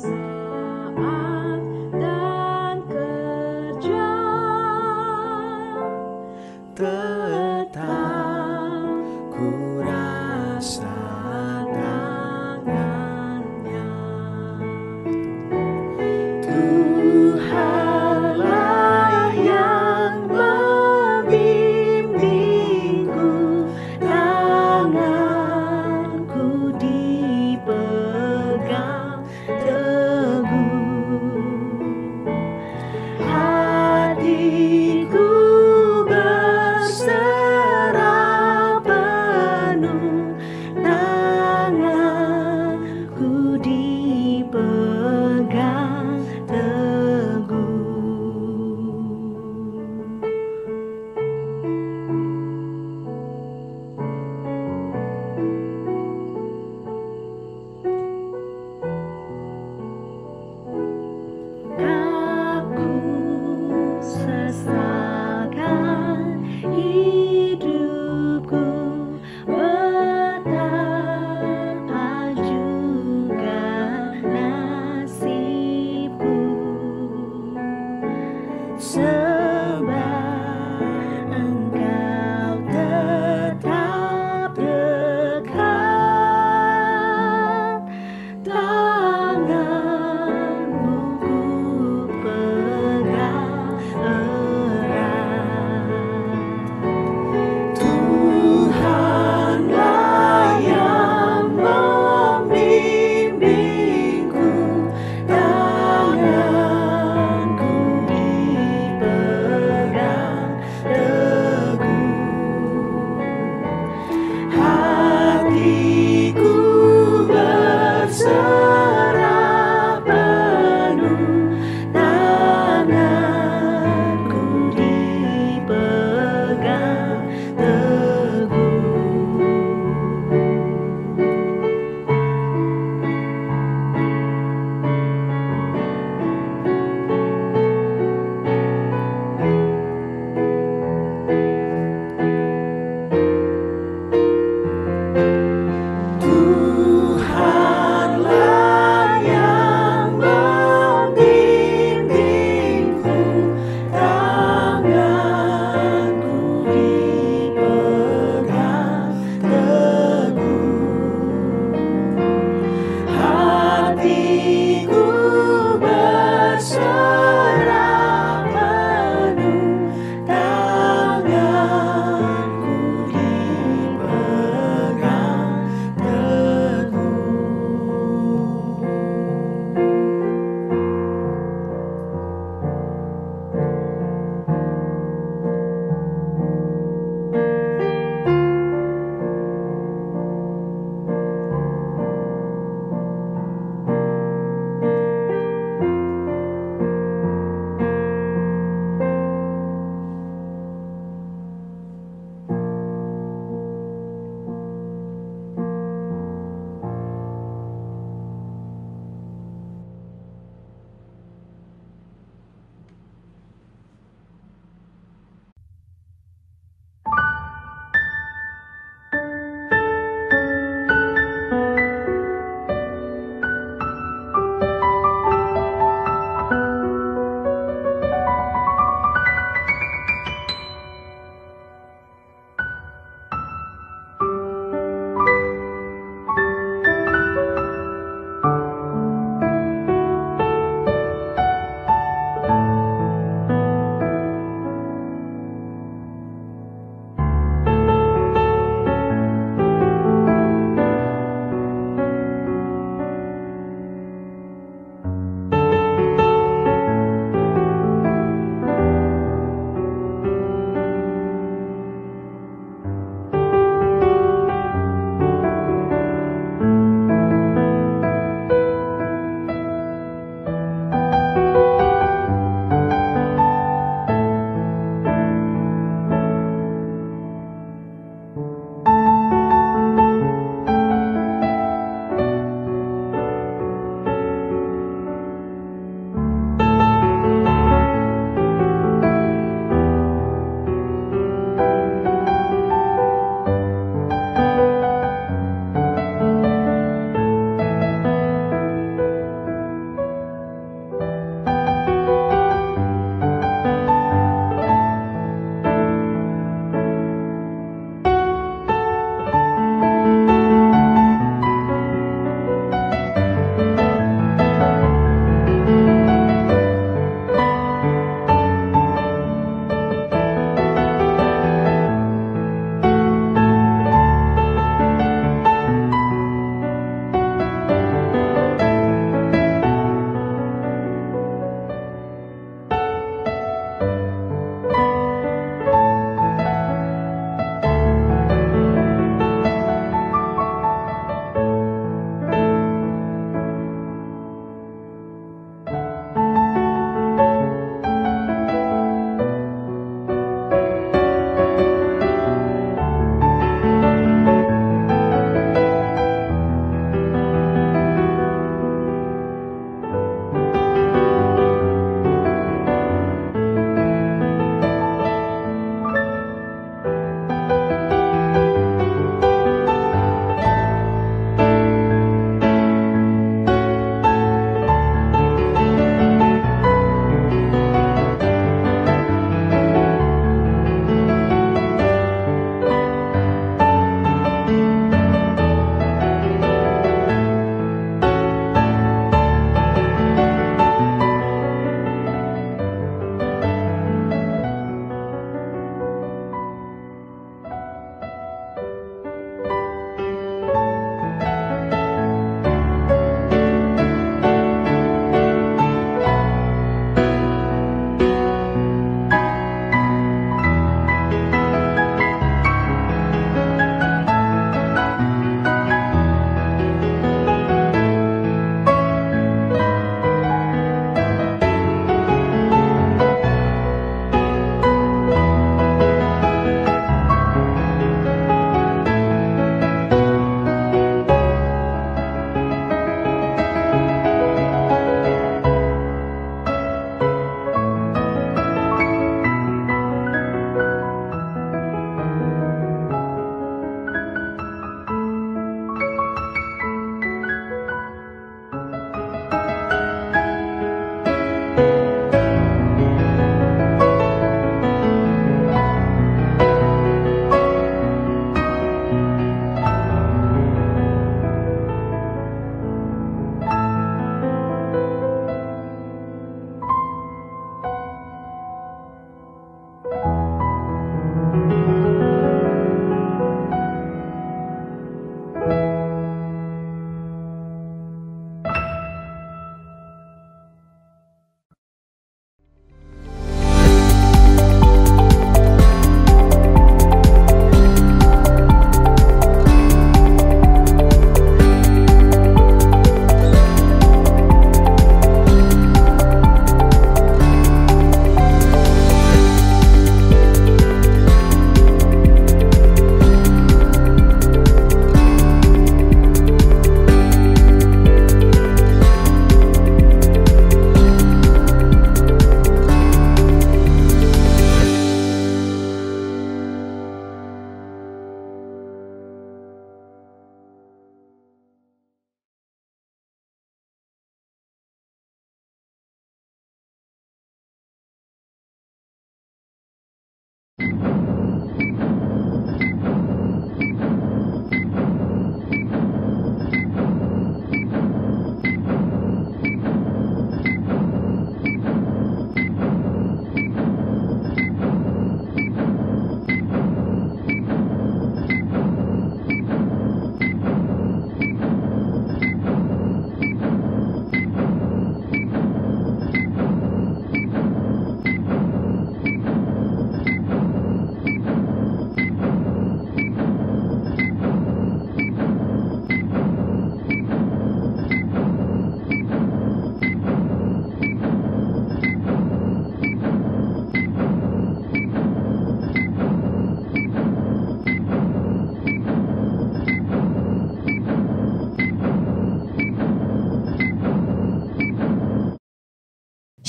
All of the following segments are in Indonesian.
saat dan kerja tetap ku rasa tangannya. Tuhanlah yang membimbingku, tanganku dipegang teguh.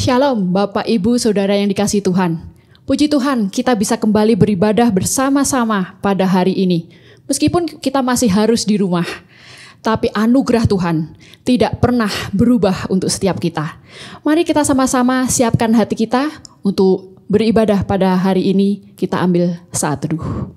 Shalom Bapak Ibu Saudara yang dikasihi Tuhan. Puji Tuhan kita bisa kembali beribadah bersama-sama pada hari ini. Meskipun kita masih harus di rumah, tapi anugerah Tuhan tidak pernah berubah untuk setiap kita. Mari kita sama-sama siapkan hati kita untuk beribadah pada hari ini. Kita ambil saat teduh.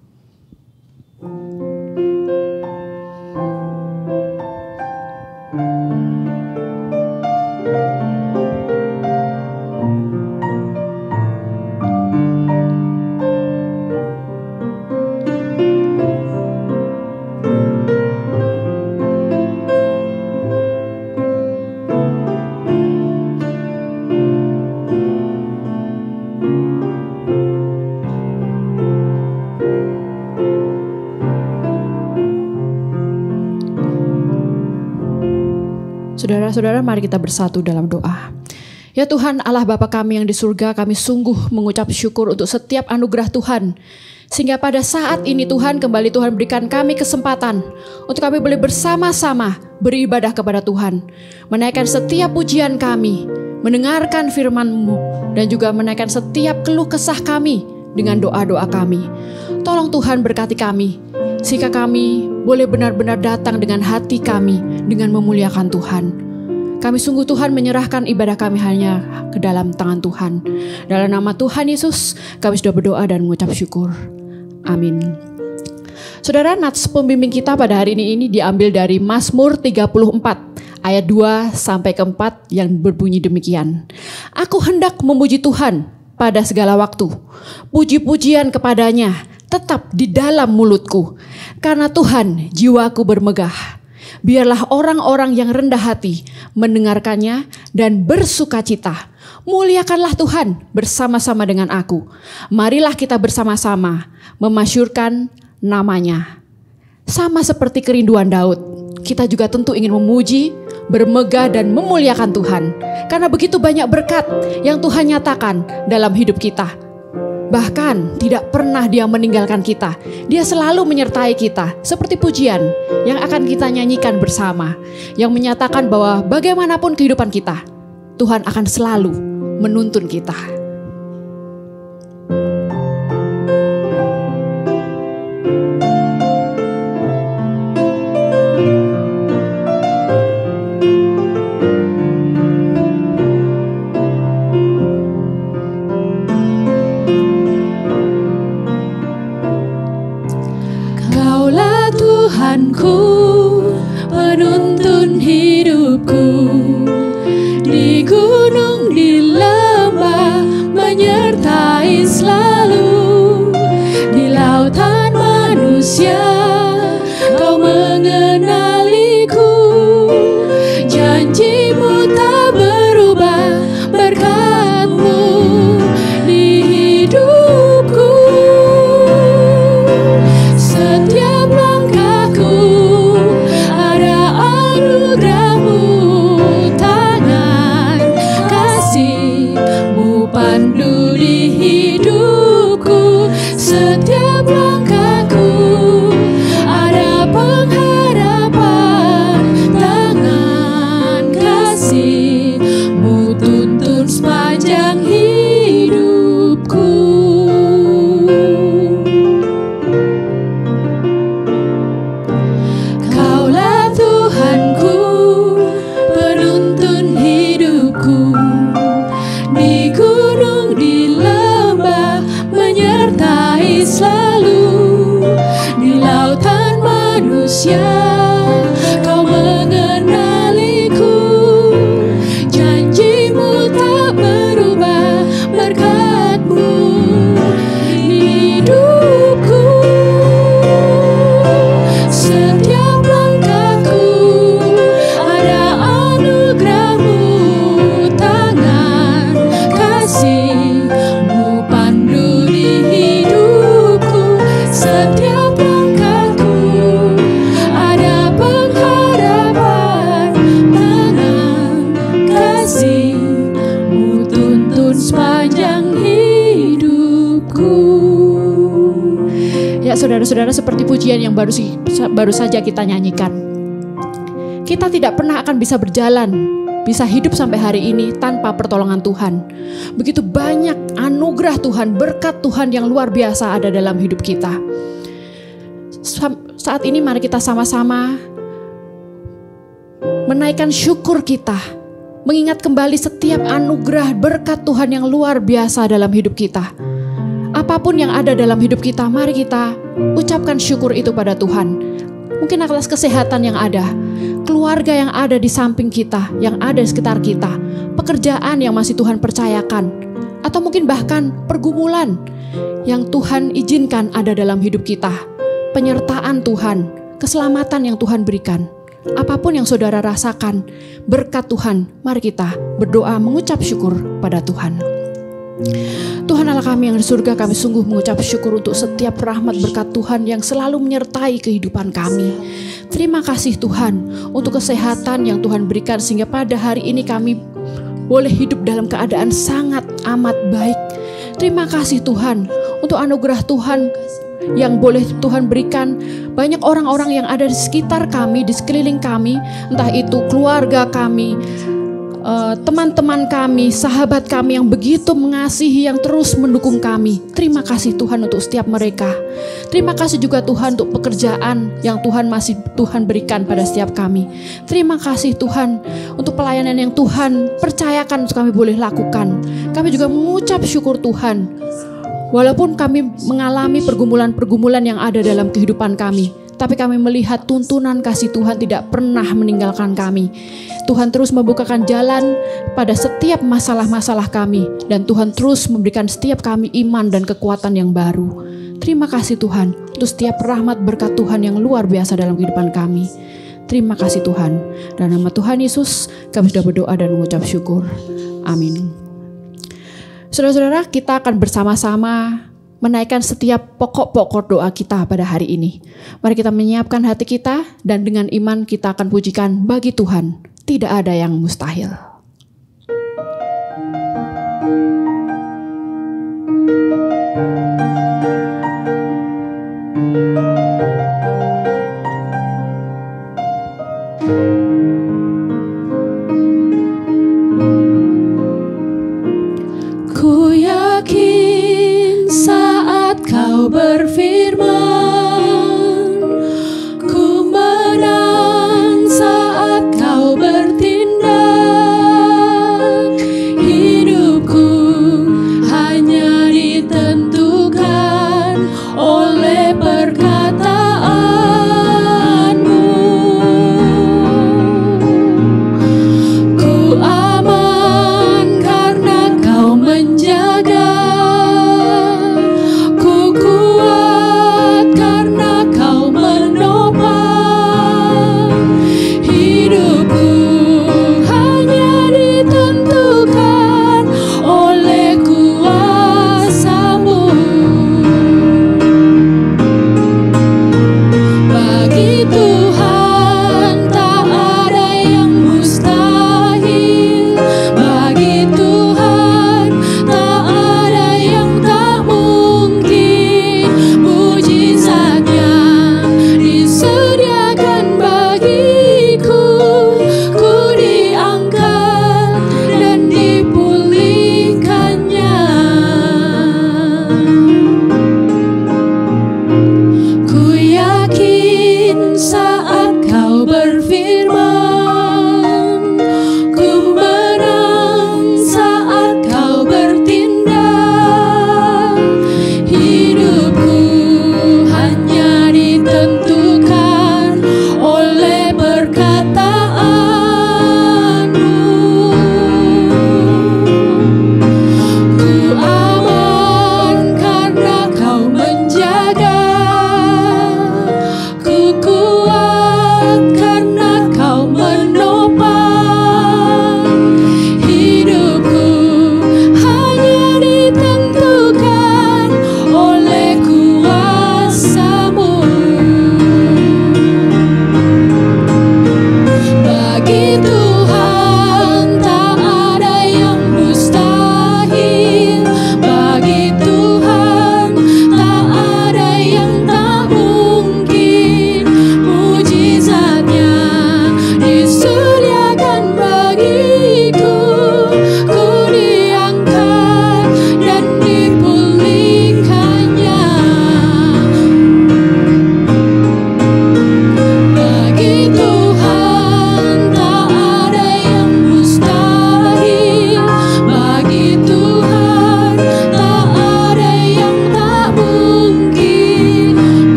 Saudara-saudara, mari kita bersatu dalam doa. Ya Tuhan Allah Bapa kami yang di surga, kami sungguh mengucap syukur untuk setiap anugerah Tuhan. Sehingga pada saat ini Tuhan, kembali Tuhan berikan kami kesempatan untuk kami boleh bersama-sama beribadah kepada Tuhan. Menaikkan setiap pujian kami, mendengarkan firman-Mu, dan juga menaikkan setiap keluh kesah kami dengan doa-doa kami. Tolong Tuhan berkati kami, sehingga kami boleh benar-benar datang dengan hati kami, dengan memuliakan Tuhan. Kami sungguh Tuhan menyerahkan ibadah kami hanya ke dalam tangan Tuhan. Dalam nama Tuhan Yesus, kami sudah berdoa dan mengucap syukur. Amin. Saudara, nats pembimbing kita pada hari ini diambil dari Mazmur 34, ayat 2 sampai ke 4 yang berbunyi demikian. Aku hendak memuji Tuhan pada segala waktu. Puji-pujian kepadanya tetap di dalam mulutku. Karena Tuhan jiwaku bermegah. Biarlah orang-orang yang rendah hati mendengarkannya dan bersuka cita. Muliakanlah Tuhan bersama-sama dengan aku. Marilah kita bersama-sama memasyurkan namanya. Sama seperti kerinduan Daud, kita juga tentu ingin memuji, bermegah dan memuliakan Tuhan. Karena begitu banyak berkat yang Tuhan nyatakan dalam hidup kita. Bahkan tidak pernah Dia meninggalkan kita. Dia selalu menyertai kita. Seperti pujian yang akan kita nyanyikan bersama. Yang menyatakan bahwa bagaimanapun kehidupan kita, Tuhan akan selalu menuntun kita. Tuhanku, penuntun hidupku, di gunung di lembah menyertai selalu, di lautan manusia kau mengenaliku, janjimu tak berubah, berkat-Mu di hidupku. Setiap langkahku ada anugerah-Mu, tangan kasih-Mu pandu di hidupku. Setiap langkahku ada pengharapan, tangan kasih-Mu tuntun sepanjang hidupku. Kaulah Tuhanku, penuntun hidupku, di gunung di lembah menyertai selalu, di lautan manusia kau mengenaliku, janjimu tak berubah, berkat-Mu di hidupku. Setiap langkahku ada anugerah-Mu, tangan kasih-Mu pandu di hidupku. Setiap langkahku ada pengharapan, tangan kasih-Mu tuntun sepanjang hidupku. Ya saudara-saudara, seperti pujian yang baru saja kita nyanyikan. Kita tidak pernah akan bisa berjalan bisa hidup sampai hari ini tanpa pertolongan Tuhan. Begitu banyak anugerah Tuhan, berkat Tuhan yang luar biasa ada dalam hidup kita. Saat ini mari kita sama-sama menaikkan syukur kita, mengingat kembali setiap anugerah berkat Tuhan yang luar biasa dalam hidup kita. Apapun yang ada dalam hidup kita, mari kita ucapkan syukur itu pada Tuhan. Mungkin atas kesehatan yang ada, keluarga yang ada di samping kita, yang ada di sekitar kita, pekerjaan yang masih Tuhan percayakan, atau mungkin bahkan pergumulan yang Tuhan izinkan ada dalam hidup kita, penyertaan Tuhan, keselamatan yang Tuhan berikan. Apapun yang saudara rasakan, berkat Tuhan, mari kita berdoa mengucap syukur pada Tuhan. Tuhan Allah kami yang di surga, kami sungguh mengucap syukur untuk setiap rahmat berkat Tuhan yang selalu menyertai kehidupan kami. Terima kasih Tuhan untuk kesehatan yang Tuhan berikan sehingga pada hari ini kami boleh hidup dalam keadaan sangat amat baik. Terima kasih Tuhan untuk anugerah Tuhan yang boleh Tuhan berikan. Banyak orang-orang yang ada di sekitar kami, di sekeliling kami, entah itu keluarga kami, teman-teman kami, sahabat kami yang begitu mengasihi, yang terus mendukung kami. Terima kasih Tuhan untuk setiap mereka. Terima kasih juga Tuhan untuk pekerjaan yang Tuhan masih Tuhan berikan pada setiap kami. Terima kasih Tuhan untuk pelayanan yang Tuhan percayakan untuk kami boleh lakukan. Kami juga mengucap syukur Tuhan, walaupun kami mengalami pergumulan-pergumulan yang ada dalam kehidupan kami, tapi kami melihat tuntunan kasih Tuhan tidak pernah meninggalkan kami. Tuhan terus membukakan jalan pada setiap masalah-masalah kami, dan Tuhan terus memberikan setiap kami iman dan kekuatan yang baru. Terima kasih Tuhan untuk setiap rahmat berkat Tuhan yang luar biasa dalam kehidupan kami. Terima kasih Tuhan. Dalam nama Tuhan Yesus kami sudah berdoa dan mengucap syukur. Amin. Saudara-saudara, kita akan bersama-sama menaikkan setiap pokok-pokok doa kita pada hari ini. Mari kita menyiapkan hati kita, dan dengan iman kita akan pujikan bagi Tuhan. Tidak ada yang mustahil. Ku yakin saat kau berfirman, ku menang saat kau bertindak. Hidupku hanya ditentukan oleh perkataanmu. Ku aman karena kau menjaga, ku kuat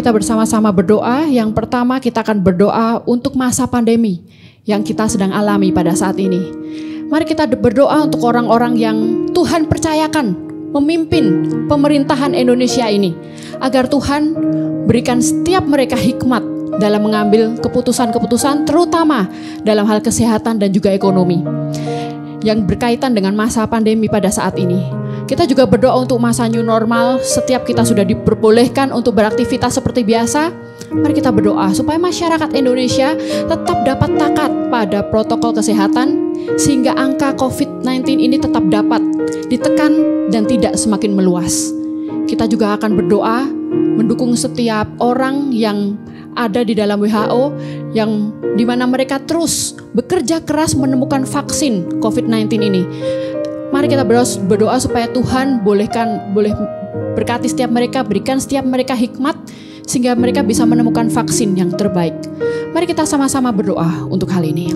kita bersama-sama berdoa. Yang pertama kita akan berdoa untuk masa pandemi yang kita sedang alami pada saat ini. Mari kita berdoa untuk orang-orang yang Tuhan percayakan memimpin pemerintahan Indonesia ini, agar Tuhan berikan setiap mereka hikmat dalam mengambil keputusan-keputusan, terutama dalam hal kesehatan dan juga ekonomi yang berkaitan dengan masa pandemi pada saat ini. Kita juga berdoa untuk masa new normal. Setiap kita sudah diperbolehkan untuk beraktivitas seperti biasa. Mari kita berdoa supaya masyarakat Indonesia tetap dapat taat pada protokol kesehatan, sehingga angka COVID-19 ini tetap dapat ditekan dan tidak semakin meluas. Kita juga akan berdoa mendukung setiap orang yang ada di dalam WHO, yang dimana mereka terus bekerja keras menemukan vaksin COVID-19 ini. Mari kita berdoa supaya Tuhan boleh berkati setiap mereka, berikan setiap mereka hikmat, sehingga mereka bisa menemukan vaksin yang terbaik. Mari kita sama-sama berdoa untuk hal ini.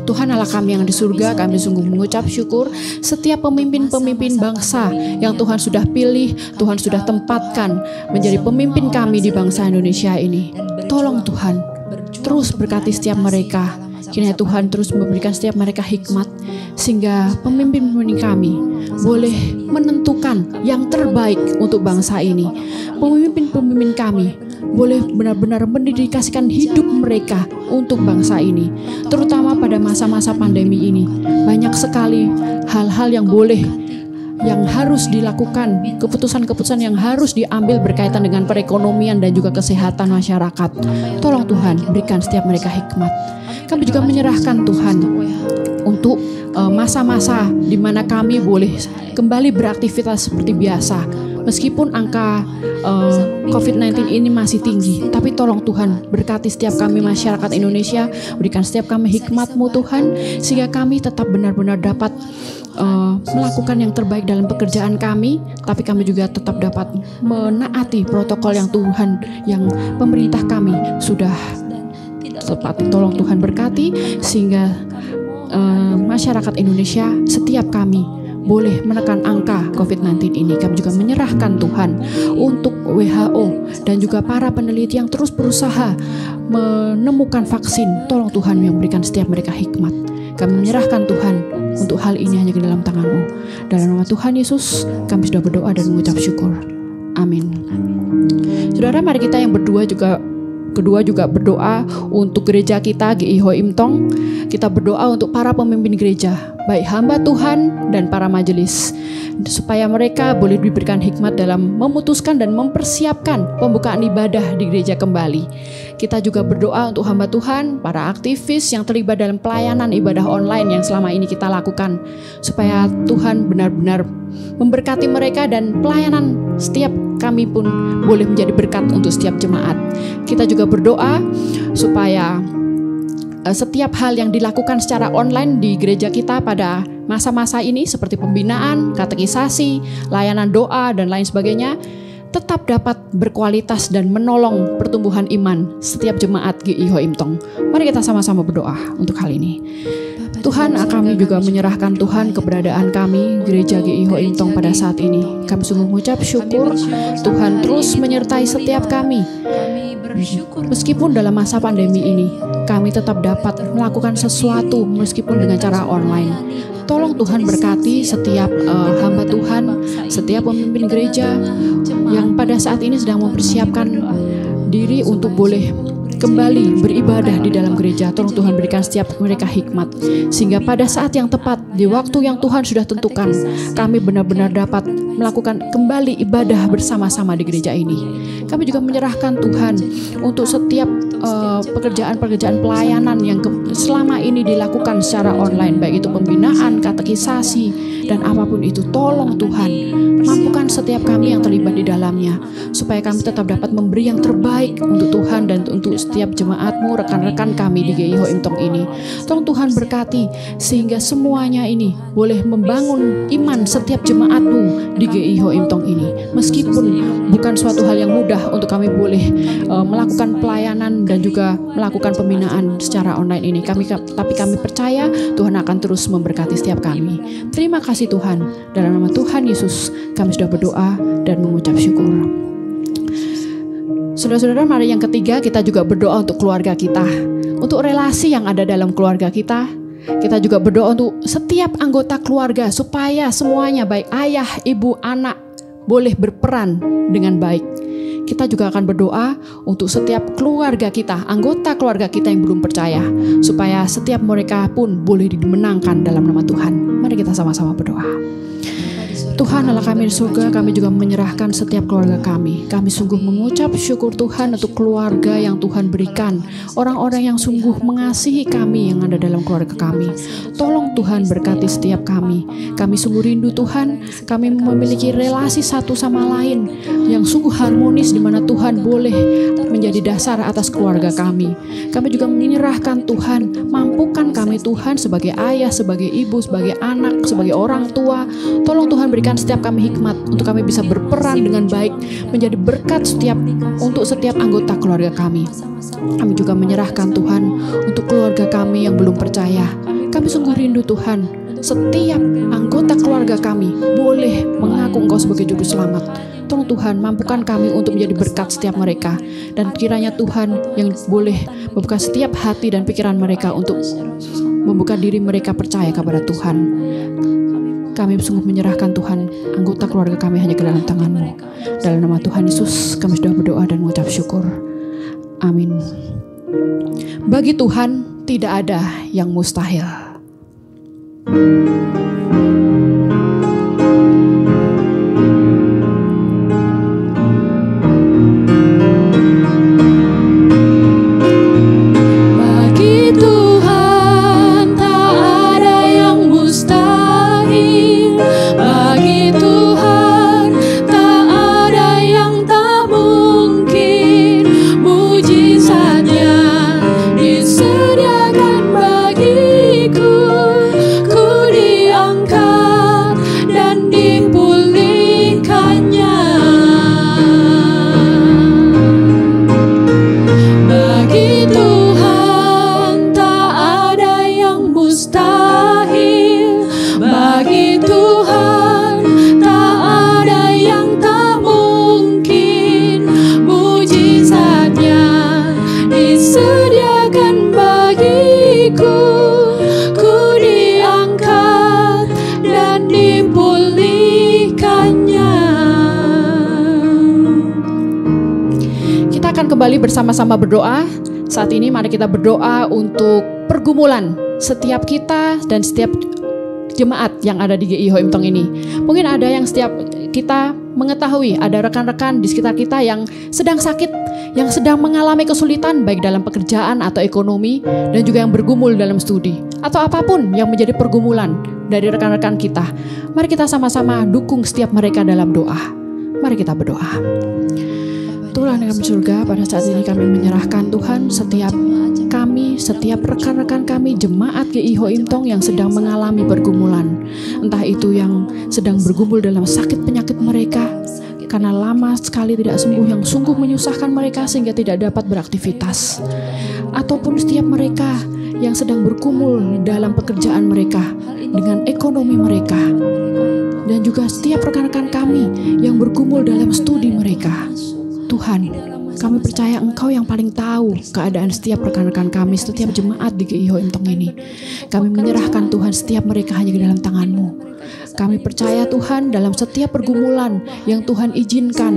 Tuhan Allah kami yang di surga, kami sungguh mengucap syukur setiap pemimpin-pemimpin bangsa yang Tuhan sudah pilih, Tuhan sudah tempatkan menjadi pemimpin kami di bangsa Indonesia ini. Tolong Tuhan, terus berkati setiap mereka. Kiranya Tuhan terus memberikan setiap mereka hikmat, sehingga pemimpin-pemimpin kami boleh menentukan yang terbaik untuk bangsa ini. Pemimpin-pemimpin kami boleh benar-benar mendedikasikan hidup mereka untuk bangsa ini, terutama pada masa-masa pandemi ini. Banyak sekali hal-hal yang harus dilakukan, keputusan-keputusan yang harus diambil berkaitan dengan perekonomian dan juga kesehatan masyarakat. Tolong Tuhan, berikan setiap mereka hikmat. Kami juga menyerahkan Tuhan untuk masa-masa di mana kami boleh kembali beraktivitas seperti biasa. Meskipun angka COVID-19 ini masih tinggi, tapi tolong Tuhan berkati setiap kami masyarakat Indonesia, berikan setiap kami hikmat-Mu Tuhan, sehingga kami tetap benar-benar dapat melakukan yang terbaik dalam pekerjaan kami, tapi kami juga tetap dapat menaati protokol yang Tuhan, yang pemerintah kami sudah tepati. Tolong Tuhan berkati sehingga masyarakat Indonesia, setiap kami boleh menekan angka COVID-19 ini. Kami juga menyerahkan Tuhan untuk WHO dan juga para peneliti yang terus berusaha menemukan vaksin. Tolong Tuhan yang berikan setiap mereka hikmat. Kami menyerahkan Tuhan untuk hal ini hanya ke dalam tangan-Mu. Dalam nama Tuhan Yesus kami sudah berdoa dan mengucap syukur. Amin. Saudara, mari kita yang kedua juga berdoa untuk gereja kita GI Hoi Im Tong. Kita berdoa untuk para pemimpin gereja, baik hamba Tuhan dan para majelis, supaya mereka boleh diberikan hikmat dalam memutuskan dan mempersiapkan pembukaan ibadah di gereja kembali. Kita juga berdoa untuk hamba Tuhan, para aktivis yang terlibat dalam pelayanan ibadah online yang selama ini kita lakukan, supaya Tuhan benar-benar memberkati mereka dan pelayanan setiap kami pun boleh menjadi berkat untuk setiap jemaat. Kita juga berdoa supaya setiap hal yang dilakukan secara online di gereja kita pada masa-masa ini, seperti pembinaan, katekisasi, layanan doa, dan lain sebagainya, tetap dapat berkualitas dan menolong pertumbuhan iman setiap jemaat GI Hoi Im Tong. Mari kita sama-sama berdoa untuk hal ini. Tuhan, kami juga menyerahkan Tuhan keberadaan kami, gereja GI Hoi Im Tong pada saat ini. Kami sungguh mengucap syukur Tuhan terus menyertai setiap kami. Meskipun dalam masa pandemi ini, kami tetap dapat melakukan sesuatu meskipun dengan cara online. Tolong Tuhan berkati setiap hamba Tuhan, setiap pemimpin gereja yang pada saat ini sedang mempersiapkan diri untuk boleh kembali beribadah di dalam gereja. Tolong Tuhan berikan setiap mereka hikmat, sehingga pada saat yang tepat, di waktu yang Tuhan sudah tentukan, kami benar-benar dapat melakukan kembali ibadah bersama-sama di gereja ini. Kami juga menyerahkan Tuhan untuk setiap pekerjaan-pekerjaan pelayanan yang selama ini dilakukan secara online, baik itu pembinaan, katekisasi, dan apapun itu. Tolong Tuhan, mampukan setiap kami yang terlibat di dalamnya, supaya kami tetap dapat memberi yang terbaik untuk Tuhan dan untuk setiap jemaat-Mu, rekan-rekan kami di GI Hoi Im Tong ini. Tolong Tuhan berkati, sehingga semuanya ini boleh membangun iman setiap jemaat-Mu di GI Hoi Im Tong ini. Meskipun bukan suatu hal yang mudah untuk kami boleh melakukan pelayanan dan juga melakukan pembinaan secara online ini, tapi kami percaya Tuhan akan terus memberkati setiap kami. Terima kasih Tuhan, dalam nama Tuhan Yesus kami sudah berdoa dan mengucap syukur. Saudara-saudara, mari yang ketiga kita juga berdoa untuk keluarga kita, untuk relasi yang ada dalam keluarga kita. Kita juga berdoa untuk setiap anggota keluarga supaya semuanya baik ayah, ibu, anak boleh berperan dengan baik. Kita juga akan berdoa untuk setiap keluarga kita, anggota keluarga kita yang belum percaya, supaya setiap mereka pun boleh dimenangkan dalam nama Tuhan. Mari kita sama-sama berdoa. Tuhan Allah kami di surga, kami juga menyerahkan setiap keluarga kami. Kami sungguh mengucap syukur Tuhan untuk keluarga yang Tuhan berikan, orang-orang yang sungguh mengasihi kami yang ada dalam keluarga kami. Tolong Tuhan berkati setiap kami. Kami sungguh rindu Tuhan, kami memiliki relasi satu sama lain yang sungguh harmonis, di mana Tuhan boleh menjadi dasar atas keluarga kami. Kami juga menyerahkan Tuhan, mampukan kami Tuhan sebagai ayah, sebagai ibu, sebagai anak, sebagai orang tua. Tolong Tuhan berikan setiap kami hikmat untuk kami bisa berperan dengan baik, menjadi berkat untuk setiap anggota keluarga kami. Kami juga menyerahkan Tuhan untuk keluarga kami yang belum percaya. Kami sungguh rindu Tuhan, setiap anggota keluarga kami boleh mengaku Engkau sebagai juru selamat. Tolong Tuhan mampukan kami untuk menjadi berkat setiap mereka, dan kiranya Tuhan yang boleh membuka setiap hati dan pikiran mereka untuk membuka diri mereka percaya kepada Tuhan. Kami sungguh menyerahkan Tuhan anggota keluarga kami hanya ke dalam tangan-Mu. Dalam nama Tuhan Yesus kami sudah berdoa dan mengucap syukur. Amin. Bagi Tuhan tidak ada yang mustahil. Kembali bersama-sama berdoa. Saat ini mari kita berdoa untuk pergumulan setiap kita dan setiap jemaat yang ada di GI Hoi Im Tong ini. Mungkin ada yang setiap kita mengetahui ada rekan-rekan di sekitar kita yang sedang sakit, yang sedang mengalami kesulitan baik dalam pekerjaan atau ekonomi, dan juga yang bergumul dalam studi atau apapun yang menjadi pergumulan dari rekan-rekan kita. Mari kita sama-sama dukung setiap mereka dalam doa. Mari kita berdoa. Tuhan yang kami surga, pada saat ini kami menyerahkan Tuhan setiap kami, setiap rekan-rekan kami, jemaat GI Hoi Im Tong yang sedang mengalami pergumulan. Entah itu yang sedang bergumul dalam sakit penyakit mereka, karena lama sekali tidak sembuh yang sungguh menyusahkan mereka sehingga tidak dapat beraktivitas. Ataupun setiap mereka yang sedang bergumul dalam pekerjaan mereka, dengan ekonomi mereka. Dan juga setiap rekan-rekan kami yang bergumul dalam studi mereka. Tuhan, kami percaya Engkau yang paling tahu keadaan setiap rekan-rekan kami, setiap jemaat di GI Hoi Im Tong ini. Kami menyerahkan Tuhan setiap mereka hanya ke dalam tangan-Mu. Kami percaya Tuhan dalam setiap pergumulan yang Tuhan izinkan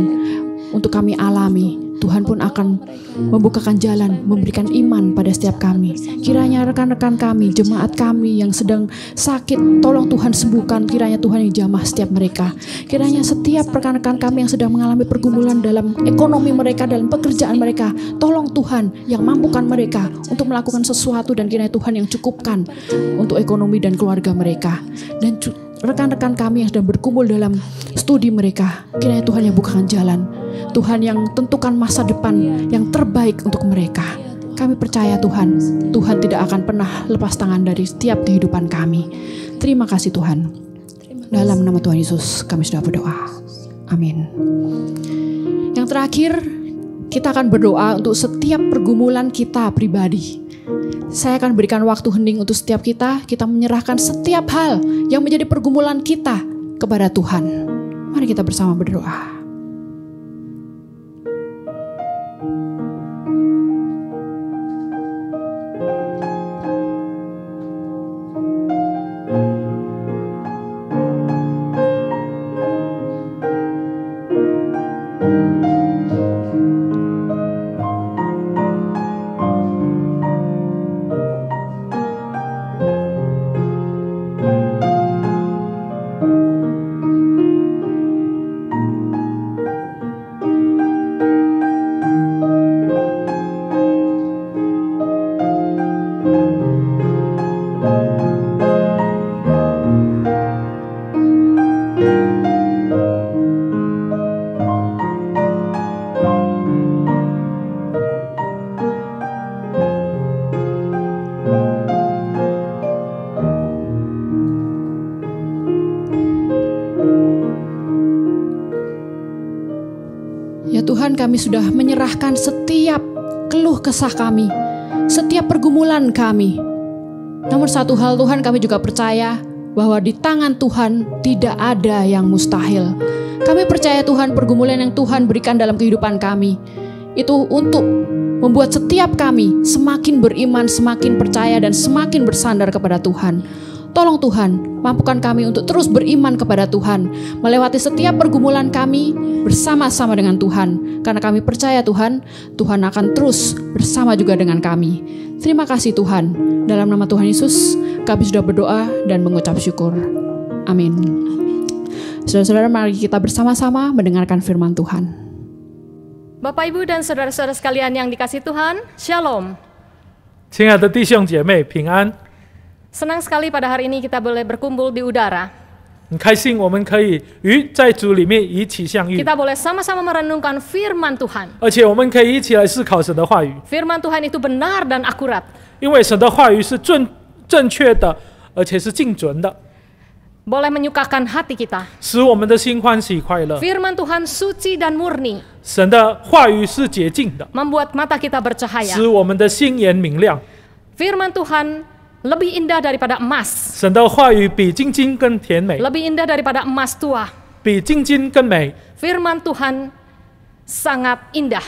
untuk kami alami, Tuhan pun akan membukakan jalan, memberikan iman pada setiap kami. Kiranya rekan-rekan kami, jemaat kami yang sedang sakit, tolong Tuhan sembuhkan. Kiranya Tuhan yang jamah setiap mereka. Kiranya setiap rekan-rekan kami yang sedang mengalami pergumulan dalam ekonomi mereka, dalam pekerjaan mereka, tolong Tuhan yang mampukan mereka untuk melakukan sesuatu, dan kiranya Tuhan yang cukupkan untuk ekonomi dan keluarga mereka. Dan rekan-rekan kami yang sedang berkumpul dalam studi mereka, kiranya Tuhan yang bukakan jalan, Tuhan yang tentukan masa depan yang terbaik untuk mereka. Kami percaya Tuhan, Tuhan tidak akan pernah lepas tangan dari setiap kehidupan kami. Terima kasih Tuhan. Dalam nama Tuhan Yesus kami sudah berdoa. Amin. Yang terakhir, kita akan berdoa untuk setiap pergumulan kita pribadi. Saya akan berikan waktu hening untuk setiap kita menyerahkan setiap hal yang menjadi pergumulan kita kepada Tuhan. Mari kita bersama berdoa. Tuhan kami sudah menyerahkan setiap keluh kesah kami, setiap pergumulan kami. Namun satu hal Tuhan, kami juga percaya bahwa di tangan Tuhan tidak ada yang mustahil. Kami percaya Tuhan, pergumulan yang Tuhan berikan dalam kehidupan kami itu untuk membuat setiap kami semakin beriman, semakin percaya, dan semakin bersandar kepada Tuhan. Tolong Tuhan, mampukan kami untuk terus beriman kepada Tuhan, melewati setiap pergumulan kami bersama-sama dengan Tuhan. Karena kami percaya Tuhan, Tuhan akan terus bersama juga dengan kami. Terima kasih Tuhan. Dalam nama Tuhan Yesus, kami sudah berdoa dan mengucap syukur. Amin. Saudara-saudara, mari kita bersama-sama mendengarkan firman Tuhan. Bapak, Ibu, dan saudara-saudara sekalian yang dikasihi Tuhan, Shalom. 亲爱的弟兄姐妹，平安！ Senang sekali pada hari ini kita boleh berkumpul di udara. 很开心，我们可以在主里面一起相遇， Kita boleh sama-sama merenungkan firman Tuhan. 而且我们可以一起来思考神的话语， Firman Tuhan itu benar dan akurat. 因为神的话语是正确的，而且是精准的， Boleh menyukakan hati kita. 使我们的心欢喜快乐。 Firman Tuhan suci dan murni, 神的话语是洁净的， membuat mata kita bercahaya. 使我们的心眼明亮。 Firman Tuhan lebih indah daripada emas, 神的话语比金金更甜美， lebih indah daripada emas tua. 比金金更美。 Firman Tuhan sangat indah,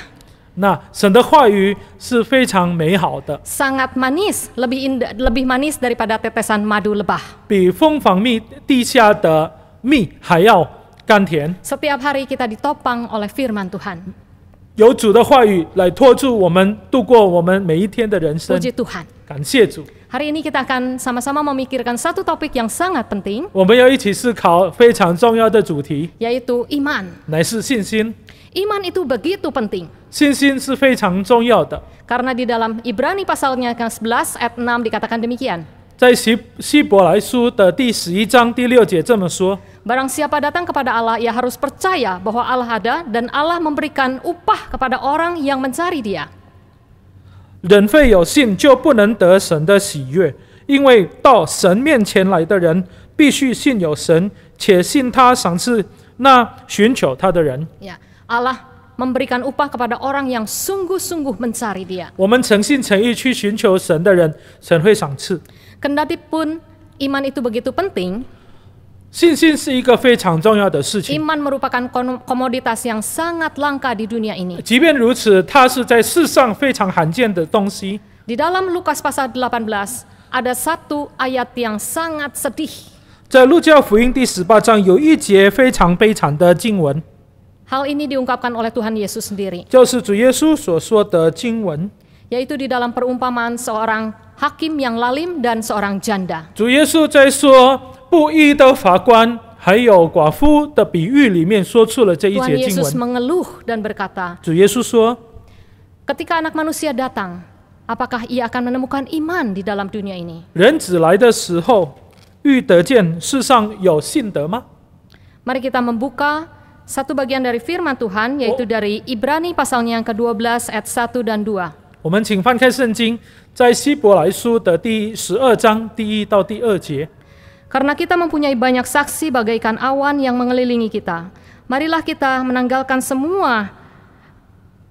那神的话语是非常美好的， sangat manis, lebih manis daripada tetesan madu lebah. 比蜂房蜜地下的蜜还要甘甜。 Setiap hari kita ditopang oleh firman Tuhan. 有主的话语来托住我们度过我们每一天的人生。 Puji Tuhan. 感谢主， Hari ini kita akan sama-sama memikirkan satu topik yang sangat penting, 我们要一起思考非常重要的主题， yaitu iman. 乃是信心。 Iman itu begitu penting, 信心是非常重要的。 karena di dalam Ibrani pasalnya ke-11 ayat 6 dikatakan demikian. 在希伯来书的第11章第6节这么说： Barang siapa datang kepada Allah, ia harus percaya bahwa Allah ada dan Allah memberikan upah kepada orang yang mencari Dia. 人非有信就不能得神的喜悦，因为到神面前来的人必须信有神，且信他赏赐那寻求他的人。 Ya, Allah memberikan upah kepada orang yang sungguh-sungguh mencari Dia. 我们诚心诚意去寻求神的人，神会赏赐。 Kendati pun iman itu begitu penting, 信心是一个非常重要的事情。 iman merupakan komoditas yang sangat langka di dunia ini. 即便如此，它是在世上非常罕见的东西。 Di dalam Lukas pasal 18 ada satu ayat yang sangat sedih. 在路加福音第18章有一节非常悲惨的经文， Hal ini diungkapkan oleh Tuhan Yesus sendiri, 就是主耶稣所说的经文。 yaitu di dalam perumpamaan seorang hakim yang lalim dan seorang janda. 主耶稣在说不义的法官还有寡妇的比喻里面说出了这一 Tuhan 节经 Yesus 文。 mengeluh dan berkata, 主耶稣说， ketika anak manusia datang, apakah ia akan menemukan iman di dalam dunia ini? 人子来的时候，欲得见世上有信德吗？ Mari kita membuka satu bagian dari firman Tuhan, yaitu dari Ibrani pasalnya yang ke-12 ayat 1 dan 2. 我们请翻开圣经，在希伯来书的第12章第1到第2节。 Karena kita mempunyai banyak saksi bagaikan awan yang mengelilingi kita, marilah kita menanggalkan semua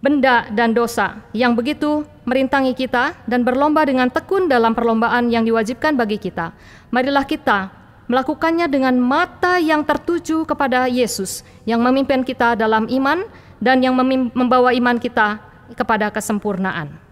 benda dan dosa yang begitu merintangi kita dan berlomba dengan tekun dalam perlombaan yang diwajibkan bagi kita. Marilah kita melakukannya dengan mata yang tertuju kepada Yesus yang memimpin kita dalam iman dan yang membawa iman kita kepada kesempurnaan.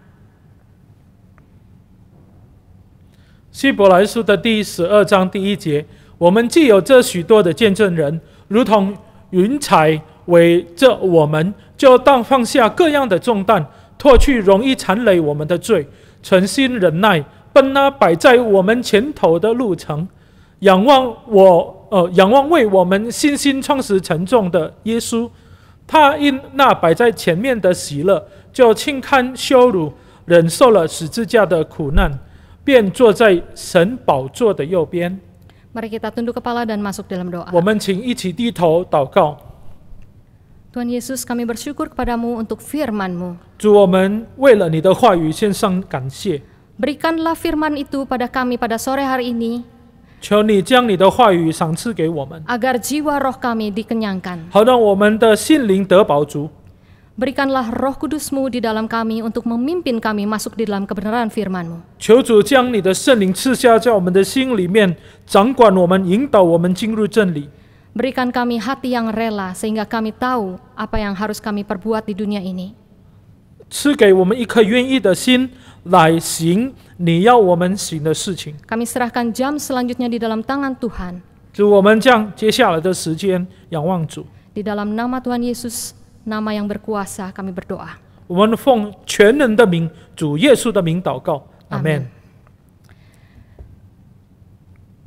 希伯来书的第12章第1节，我们既有这许多的见证人，如同云彩围着我们，就当放下各样的重担，脱去容易缠累我们的罪，存心忍耐，奔那摆在我们前头的路程，仰望为我们信心创始成重的耶稣。他因那摆在前面的喜乐，就轻看羞辱，忍受了十字架的苦难，便坐在神宝座的右边。 Mari kita tunduk kepala dan masuk dalam doa. 我们请一起低头祷告。 Tuhan Yesus, kami bersyukur kepadamu untuk firman-Mu. 主，我们为了你的话语献上感谢， Berikanlah firman itu pada kami pada sore hari ini, 求你将你的话语赏赐给我们， agar jiwa roh kami dikenyangkan. 好让我们的心灵得饱足， Berikanlah Roh Kudus-Mu di dalam kami untuk memimpin kami masuk di dalam kebenaran firman-Mu. 求主将你的圣灵赐下在我们的心里面，掌管我们，引导我们进入真理。 Berikan kami hati yang rela sehingga kami tahu apa yang harus kami perbuat di dunia ini. 赐给我们一颗愿意的心来行你要我们行的事情。 Kami serahkan jam selanjutnya di dalam tangan Tuhan. 主，我们将接下来的时间仰望主， Di dalam nama Tuhan Yesus, nama yang berkuasa, kami berdoa. 我们奉全能的名，主耶稣的名祷告，阿门。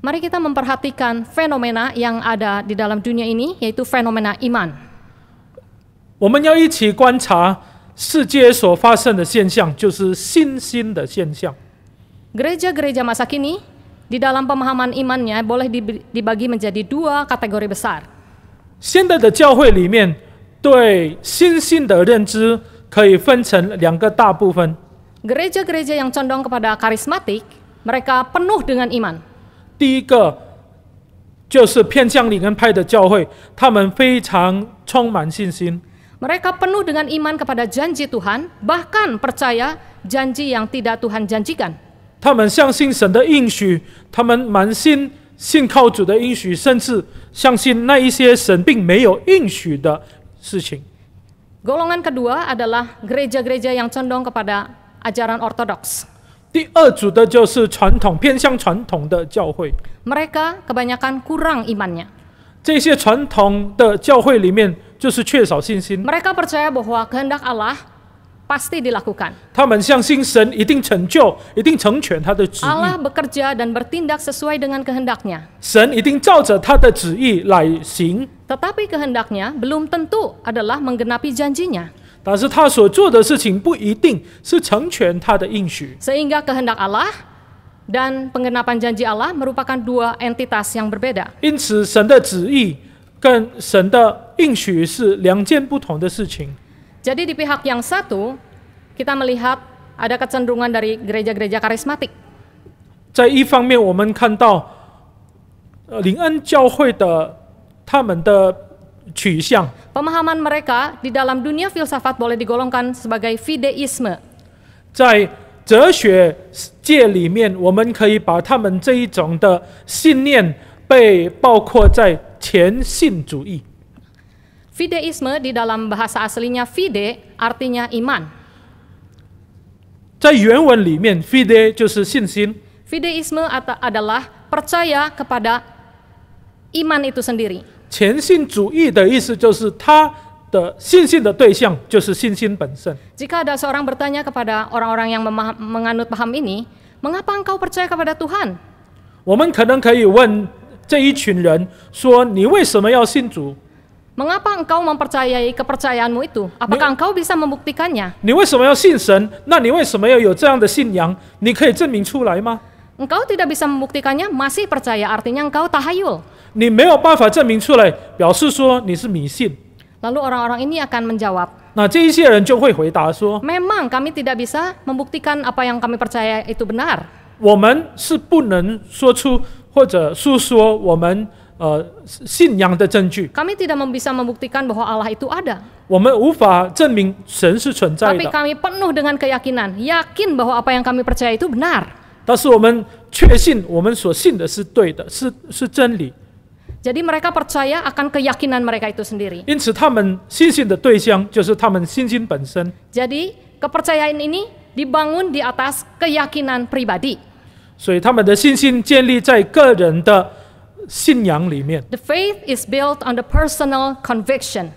Mari kita memperhatikan fenomena yang ada di dalam dunia ini, yaitu fenomena iman. 我们要一起观察世界所发生的现象，就是信心的现象。 Gereja-gereja masa kini, di dalam pemahaman imannya boleh dibagi menjadi dua kategori besar. 现在的教会里面，对信心的认知可以分成两个大部分。 Gereja-gereja yang condong kepada karismatik, mereka penuh dengan iman. 第一个就是偏向灵恩派的教会，他们非常充满信心。 Mereka penuh dengan iman kepada janji Tuhan, bahkan percaya janji yang tidak Tuhan janjikan. 他们相信神的应许，他们满心信靠主的应许，甚至相信那一些神并没有应许的事情。 Golongan kedua adalah gereja-gereja yang condong kepada ajaran ortodoks. 第二组的就是传统偏向传统的教会， Mereka kebanyakan kurang imannya. 这些传统的教会里面就是缺少信心。 Mereka percaya bahwa kehendak Allah pasti dilakukan. 他们相信神一定成就、一定成全他的旨 Allah 意， bekerja dan bertindak sesuai dengan kehendaknya. 神一定照着他的旨意来行。 Tetapi kehendaknya belum tentu adalah menggenapi janjinya. 但是他所做的事情不一定是成全他的应许， Sehingga kehendak Allah dan penggenapan janji Allah merupakan dua entitas yang berbeda. 因此神的旨意跟神的应许是两件不同的事情。 Jadi di pihak yang satu, kita melihat ada kecenderungan dari gereja-gereja karismatik. 在一方面，我们看到灵恩教会的他们的取向， Pemahaman mereka di dalam dunia filsafat boleh digolongkan sebagai fideisme. 在哲学界里面，我们可以把他们这一种的信念被包括在前信主义。 Fideisme di dalam bahasa aslinya fide artinya iman. 在原文里面 ，fide 就是信心， Fideisme adalah percaya kepada iman itu sendiri. 前信主义的意思就是他的信心的对象就是信心本身。 Jika ada seorang bertanya kepada orang-orang yang menganut paham ini, mengapa engkau percaya kepada Tuhan? 我们可能可以问这一群人说：“你为什么要信主？ Mengapa engkau mempercayai kepercayaanmu itu? Apakah engkau bisa membuktikannya? 你为什么要信神？那你为什么要有这样的信仰？你可以证明出来吗？ Engkau tidak bisa membuktikannya, masih percaya, artinya engkau tahayul. 你没有办法证明出来，表示说你是迷信。 Lalu orang-orang ini akan menjawab, 那这一些人就会回答说： memang kami tidak bisa membuktikan apa yang kami percaya itu benar. 我们是不能说出或者诉说我们信仰的证据， Kami tidak bisa membuktikan bahwa Allah itu ada. 我们无法证明神是存在 Tapi 的。 kami penuh dengan keyakinan, yakin bahwa apa yang kami percaya itu benar. 但是我们确信我们所信的是对的，是真理。 Jadi mereka percaya akan keyakinan mereka itu sendiri. 因此，他们信心的对象就是他们信心本身。 Jadi kepercayaan ini dibangun di atas keyakinan pribadi. 所以，他们的信心建立在个人的信仰里面。 The faith is built on the personal conviction.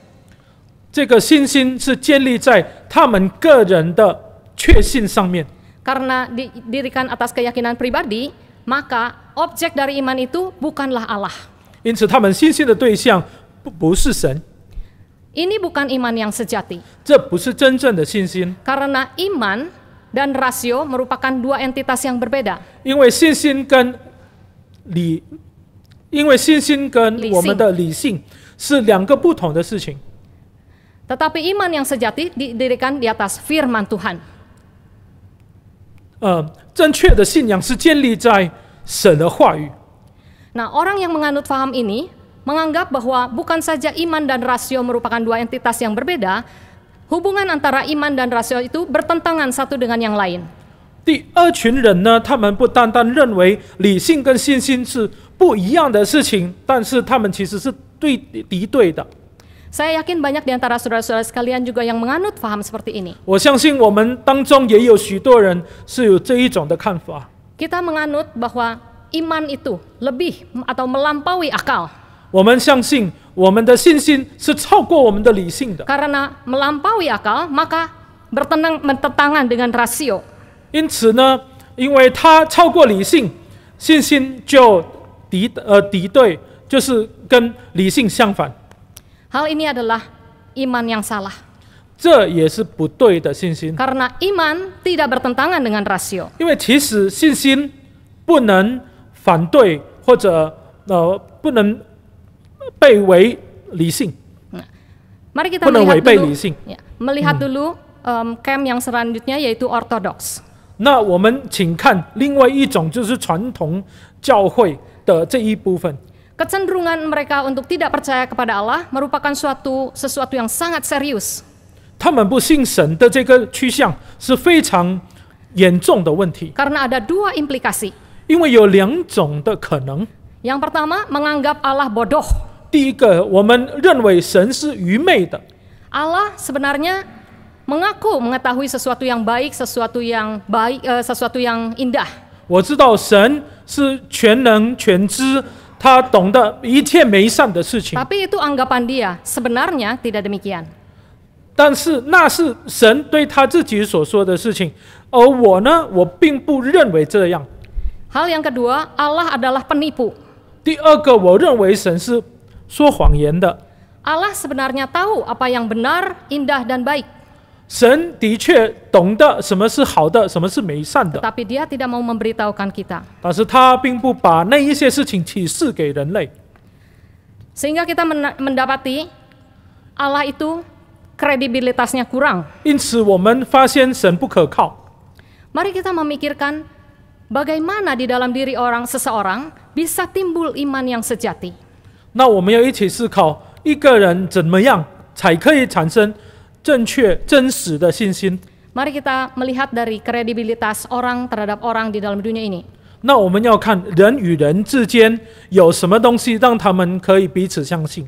这个信心是建立在他们个人的确信上面。 Karena didirikan atas keyakinan pribadi, maka objek dari iman itu bukanlah Allah. 因此，他们信心的对象不是神， Ini bukan iman yang sejati. 这不是真正的信心。 Karena iman dan rasio merupakan dua entitas yang berbeda. 因为信心跟我们的理性是两个不同的事情。 Tetapi iman yang sejati didirikan di atas firman Tuhan. 正确的信仰是建立在神的话语。 Nah, orang yang menganut paham ini menganggap bahwa bukan saja iman dan rasio merupakan dua entitas yang berbeda, hubungan antara iman dan rasio itu bertentangan satu dengan yang lain. 第二群人呢，他们不单单认为理性跟信心是不一样的事情，但是他们其实是敌对的。 Saya yakin banyak di antara saudara-saudara sekalian juga yang menganut paham seperti ini. 我相信我们当中也有许多人是有这一种的看法。 Kita menganut bahwa iman itu lebih atau melampaui akal. 我们相信我们的信心是超过我们的理性的， Karena melampaui akal, maka bertentangan dengan rasio. 因此呢，因为它超过理性，信心就敌对，就是跟理性相反。 Hal ini adalah iman yang salah. 这也是不对的信心， Karena iman tidak bertentangan dengan rasio. 因为其实信心不能反对或者不能背违理性， Mari kita 不能违 melihat 背 dulu, 理性。 melihat dulu camp yang selanjutnya yaitu ortodoks. 那我们请看另外一种，就是传统教会的这一部分。 Kecenderungan mereka untuk tidak percaya kepada Allah merupakan sesuatu yang sangat serius. 他们不信神的这个趋向是非常严重的问题， Karena ada dua implikasi. 因为有两种的可能。 Yang pertama, menganggap Allah bodoh. 第一个，我们认为神是愚昧的， Allah sebenarnya mengaku mengetahui sesuatu yang baik, sesuatu yang indah. 我知道神是全能全知，他懂得一切美善的事情， Tapi itu anggapan dia, sebenarnya tidak demikian. 但是那是神对他自己所说的事情，而我呢，我并不认为这样。 Hal yang kedua, Allah adalah penipu. 第二个，我认为神是说谎言的。 Allah sebenarnya tahu apa yang benar, indah, dan baik. 神的确懂得什么是好的，什么是美善的， Tapi dia tidak mau memberitahukan kita. 但是他并不把那一些事情启示给人类。 Sehingga kita mendapati Allah itu kredibilitasnya kurang. 因此，我们发现神不可靠。 Mari kita memikirkan bagaimana di dalam diri seseorang bisa timbul iman yang sejati. 那我们要一起思考，一个人怎么样才可以产生正确、真实的信心？ Mari kita melihat dari kredibilitas orang terhadap orang di dalam dunia ini. 那我们要看人与人之间有什么东西让他们可以彼此相信。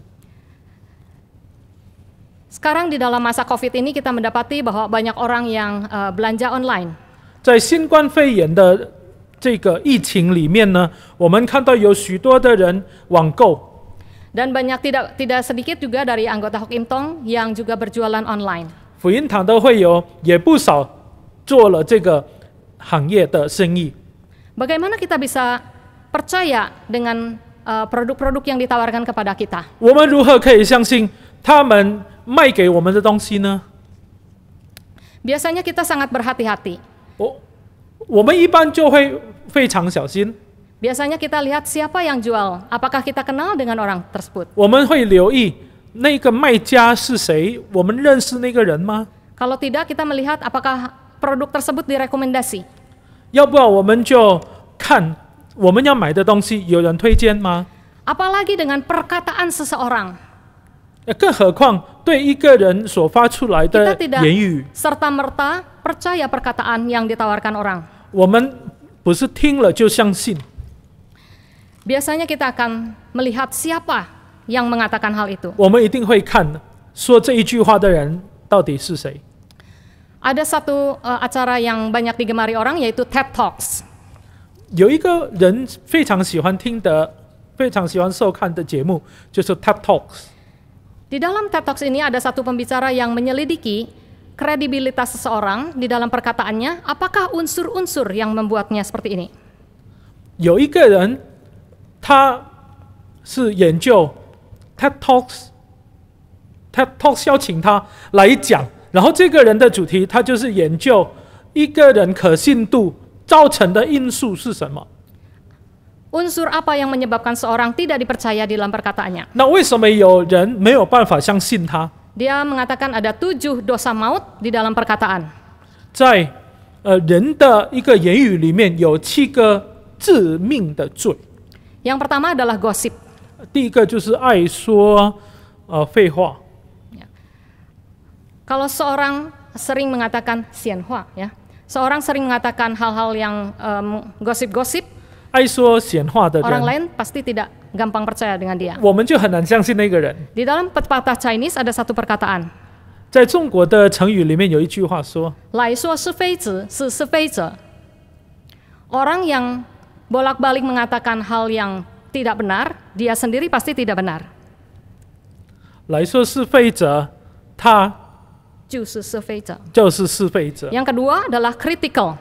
Sekarang di dalam masa COVID ini kita mendapati bahwa banyak orang yang belanja online. 在新冠肺炎的这个疫情里面呢，我们看到有许多的人网购。 Dan banyak tidak sedikit juga dari anggota Hokim Tong yang juga berjualan online. 福音堂的会友也不少做了这个行业的生意。 Bagaimana kita bisa percaya dengan produk-produk yang ditawarkan kepada kita? 我们如何可以相信他们卖给我们的东西呢？ Biasanya kita sangat berhati-hati. 我们一般就会非常小心。 Biasanya kita lihat siapa yang jual, apakah kita kenal dengan orang tersebut. 我们会留意那个卖家是谁，我们认识那个人吗？ Kalau tidak, kita melihat apakah produk tersebut direkomendasi. 要不然我们就看我们要买的东西有人推荐吗？ Apalagi dengan perkataan seseorang. 更何况对一个人所发出来 Kita 的 tidak 言语， serta-merta percaya perkataan yang ditawarkan orang. 我们不是听了就相信。 Biasanya kita akan melihat siapa yang mengatakan hal itu. 我们一定会看说这一句话的人到底是谁。 Ada satu acara yang banyak digemari orang yaitu TED Talks. 有一个人非常喜欢听的、非常喜欢收看的节目，就是 TED Talks。 Di dalam TED Talks ini ada satu pembicara yang menyelidiki kredibilitas seseorang di dalam perkataannya, apakah unsur-unsur yang membuatnya seperti ini. 有一个人，他是研究 TED Talks，TED Talks 邀请他来讲，然后这个人的主题，他就是研究一个人可信度造成的因素是什么。 Unsur apa yang menyebabkan seorang tidak dipercaya di dalam perkataannya? 那为什么有人没有办法相信他？ Dia mengatakan ada 7 dosa maut di dalam perkataan. 在人的一个言语里面有7个致命的罪。 Yang pertama adalah gosip. 第一个就是爱说废话。Kalau seorang sering mengatakan xianhua, ya, seorang sering mengatakan hal-hal yang gosip-gosip, 爱说闲话的 orang 人， lain pasti tidak gampang percaya dengan dia. 我们就很难相信那个人。 Di dalam pepatah Chinese ada satu perkataan, 在中国的成语里面有一句话说 来说是非子是是非者. Orang yang bolak-balik mengatakan hal yang tidak benar, dia sendiri pasti tidak benar. 来说是非者，他就是是非者. 就是是非者。 Yang kedua adalah critical.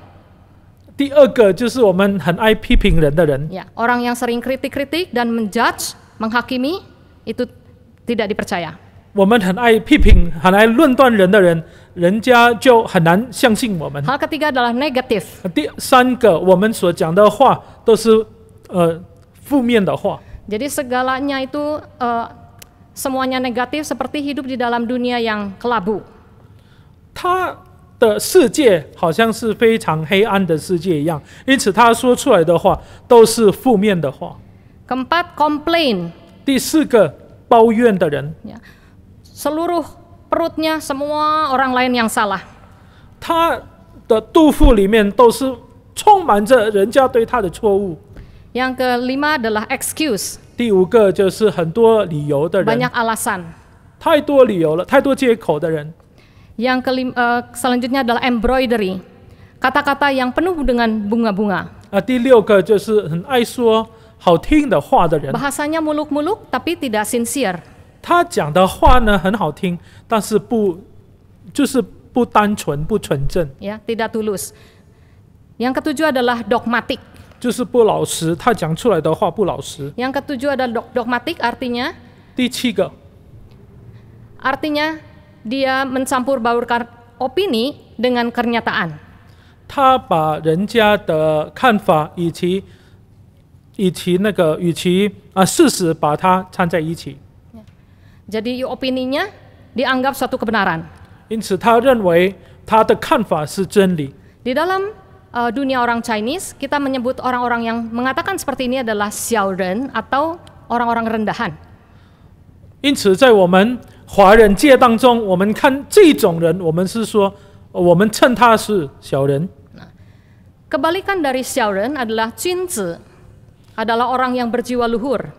第二个就是我们很爱批评人的人， Ya, orang yang sering kritik-kritik dan menjudge, menghakimi, itu tidak dipercaya. 我们很爱批评、很爱论断人的人，人家就很难相信我们。 Hal ketiga adalah negatif. 第三个，我们所讲的话都是负面的话， Jadi segalanya itu semuanya negatif seperti hidup di dalam dunia yang kelabu. 他的世界好像是非常黑暗的世界一样，因此他说出来的话都是负面的话。 Keempat, komplain. 第四个，抱怨的人， Ya. Seluruh perutnya semua orang lain yang salah. 他的肚腹里面都是充满着人家对他的错误。 Yang kelima adalah excuse, 第五个就是很多理由的人， banyak alasan. 太多理由了，太多借口的人。 Yang selanjutnya adalah embroidery, kata-kata yang penuh dengan bunga-bunga. 第六个就是很爱说好听的话的人， Bahasanya muluk-muluk tapi tidak sincere. 他讲的话呢很好听，但是就是不单纯、不纯正， Ya, tidak tulus. Yang ketujuh adalah dogmatic. 就是不老实。他讲出来的话不老实。 Yang ketujuh adalah dogmatic, artinya 第七个， dia mencampur baurkan opini dengan kenyataan. 他把人家的看法以及事实把它掺在一起， Jadi opininya dianggap suatu kebenaran. 因此他认为他的看法是真理。 Di dalam dunia orang Chinese, kita menyebut orang-orang yang mengatakan seperti ini adalah xiaoren atau orang-orang rendahan. 因此在我们华人界当中，我们看这种人，我们是说，我们称他是小人。 Kebalikan dari xiaoren adalah junzi, adalah orang yang berjiwa luhur.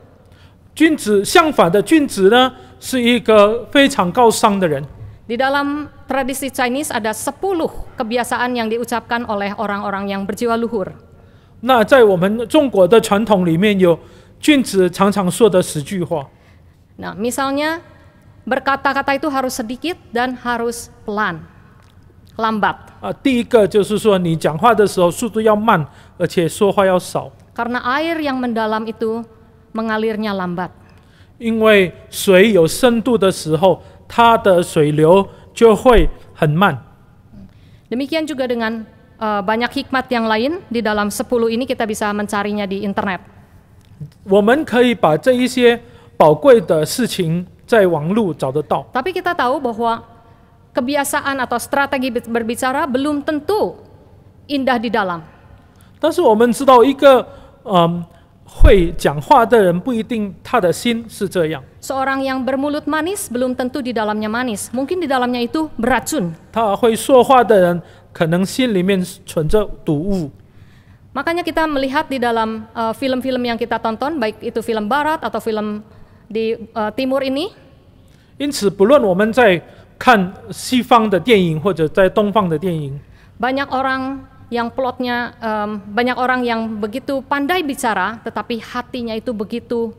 君子相反的君子呢，是一个非常高尚的人。 Di dalam tradisi Chinese ada 10 kebiasaan yang diucapkan oleh orang-orang yang berjiwa luhur. 那在我们中国的传统里面有君子常常说的10句话。 Nah, misalnya berkata-kata itu harus sedikit dan harus pelan, lambat. 第一个就是说，你讲话的时候速度要慢，而且说话要少， Karena air yang mendalam itu mengalirnya lambat. 因为水有深度的时候，它的水流就会很慢。 Demikian juga dengan banyak hikmat yang lain. Di dalam 10 ini kita bisa mencarinya di internet. 我们可以把这一些宝贵的事情在网络找得到。 Tapi kita tahu bahwa kebiasaan atau strategi berbicara belum tentu indah di dalam. 但是我们知道，一个会讲话的人不一定他的心是这样。 Seorang yang bermulut manis belum tentu di dalamnya manis. Mungkin di dalamnya itu beracun. 他会说话的人，可能心里面存着毒物。 Makanya kita melihat di dalam film-film yang kita tonton, baik itu film barat atau film di timur ini, 因此，不论我们在看西方的电影或者在东方的电影， banyak orang yang plotnya, banyak orang yang begitu pandai bicara, tetapi hatinya itu begitu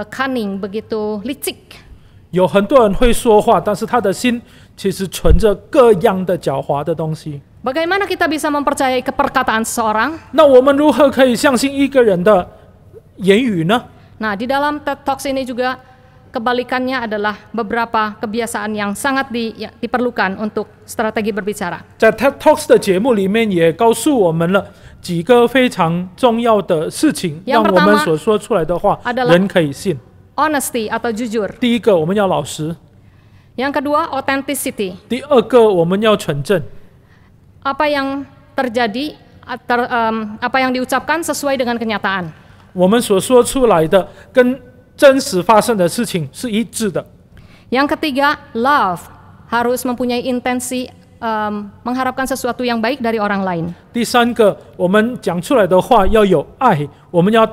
cunning, begitu licik. 有很多人会说话，但是他的心其实存着各样的狡猾的东西。 Bagaimana kita bisa mempercayai perkataan seseorang? 那我们如何可以相信一个人的言语呢？ Nah, di dalam TED Talks ini juga kebalikannya adalah beberapa kebiasaan yang sangat diperlukan untuk strategi berbicara. 在 TED Talks 的节目里面也告诉我们了几个非常重要的事情， Yang 让我们所说出来的话 adalah 人可以信。 Honesty atau jujur. 第一个，我们要老实； Yang kedua, authenticity. 第二个，我们要纯正。 Apa yang terjadi, apa yang diucapkan sesuai dengan kenyataan. 我们所说出来的跟真实发生的事情是一致的。 Yang ketiga, love. harus mempunyai intensi mengharapkan sesuatu yang baik dari orang lain. 第三个，我们讲出来的话要有爱，我们要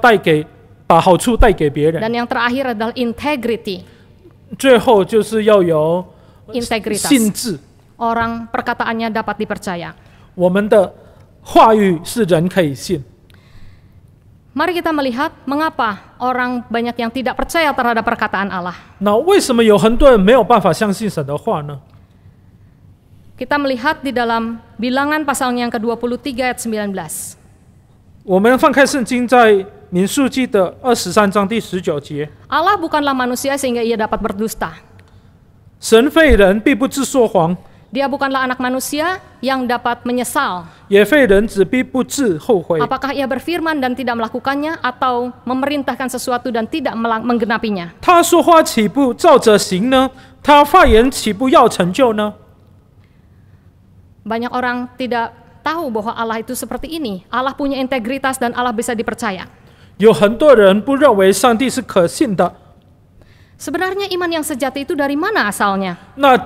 把好处带给别人。 Dan yang terakhir adalah integrity, 最后就是要有 integritas. 信志， Orang perkataannya dapat dipercaya. 我们的话语是人可以信。 Mari kita melihat mengapa orang banyak yang tidak percaya terhadap perkataan Allah. 那为什么有很多人没有办法相信神的话呢？ Kita melihat di dalam Bilangan pasalnya yang ke-23 ayat 19. 我们翻开圣经，在民数记的23章第19节， Allah bukanlah manusia sehingga ia dapat berdusta. 神非人，必不致说谎； Dia bukanlah anak manusia yang dapat menyesal. 也非人子，必不致后悔。 Apakah ia berfirman dan tidak melakukannya, atau memerintahkan sesuatu dan tidak menggenapinya? 他说话岂不照着行呢？他发言岂不要成就呢？ Banyak orang tidak tahu bahwa Allah itu seperti ini. Allah punya integritas dan Allah bisa dipercaya. 有很多人不认为上帝是可信的。 Sebenarnya iman yang sejati itu dari mana asalnya? 那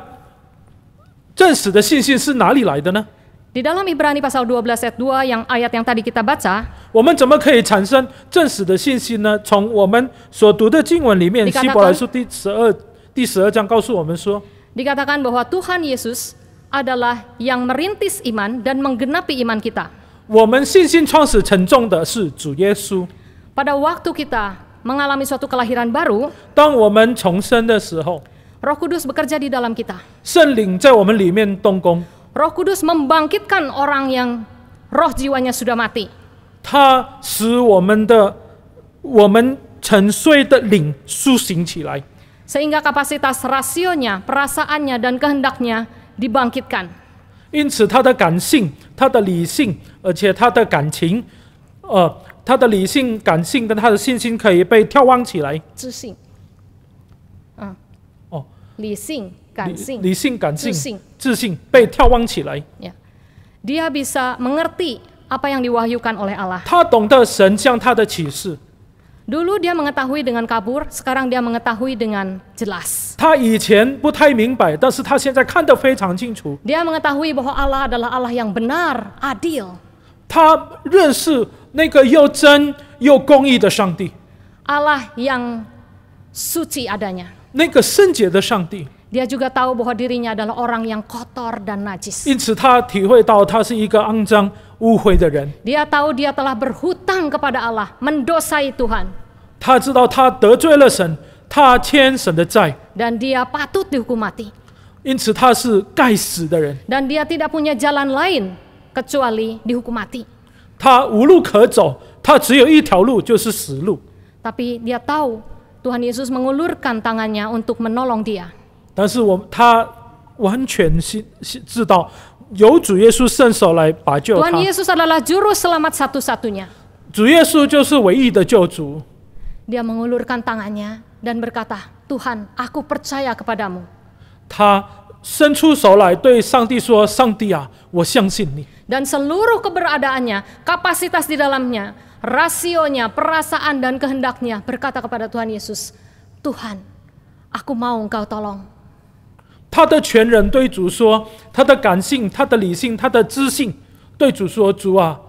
真实的信心是哪里来的呢？ Di dalam Ibrani pasal 12 ayat 2 ayat yang tadi kita baca, 我们怎么可以产生真实的信心呢？从我们所读的经文里面， Dikatakan- 希伯来书第12章告诉我们说， dikatakan bahwa Tuhan Yesus adalah yang merintis iman dan menggenapi iman kita. 我们信心创始成重的是主耶稣。 Pada waktu kita mengalami suatu kelahiran baru, 当我们重生的时候， Roh Kudus bekerja di dalam kita. 圣灵在我们里面动工， Roh Kudus membangkitkan orang yang roh jiwanya sudah mati. 它使我们沉睡的灵苏醒起来， Sehingga kapasitas rasionya, perasaannya, dan kehendaknya dibangkitkan. 因此他的感性、他的理性，而且他的感情，他的理性、感性跟他的信心可以被眺望起来。知性，哦，理性、感性，理性、感性、自信。自信被眺望起来。 Ya. Dia bisa mengerti apa yang diwahyukan oleh Allah. 他懂得神向他的启示。 Dulu dia mengetahui dengan kabur, sekarang dia mengetahui dengan jelas. 他以前不太明白，但是他现在看得非常清楚。 Dia mengetahui bahwa Allah adalah Allah yang benar, adil. 他认识那个又真又公义的上帝， Allah yang suci adanya. 那个圣洁的上帝。 Dia juga tahu bahwa dirinya adalah orang yang kotor dan najis. 因此，他体会到他是一个肮脏、污秽的人。 Dia tahu dia telah berhutang kepada Allah, mendosai Tuhan. 他知道他得罪了神，他欠神的债， Dan dia patut dihukum mati. 因此他是该死的人。 Dan dia tidak punya jalan lain kecuali dihukum mati. 他无路可走，他只有一条路，就是死路。 Tapi dia tahu Tuhan Yesus mengulurkan tangannya untuk menolong dia. 但是他完全知道，有主耶稣伸手来拔救 Tuhan 他。 Yesus adalah juru selamat satu-satunya. 主耶稣就是唯一的救主。 Dia mengulurkan tangannya dan berkata, Tuhan, aku percaya kepadamu. 他伸出手来对上帝说：“上帝啊，我相信你。” Dan seluruh keberadaannya, kapasitas di dalamnya, rasionya, perasaan dan kehendaknya berkata kepada Tuhan Yesus, Tuhan, aku mau engkau tolong. 他的全人对主说，他的感性、他的理性、他的知性对主说：“主啊，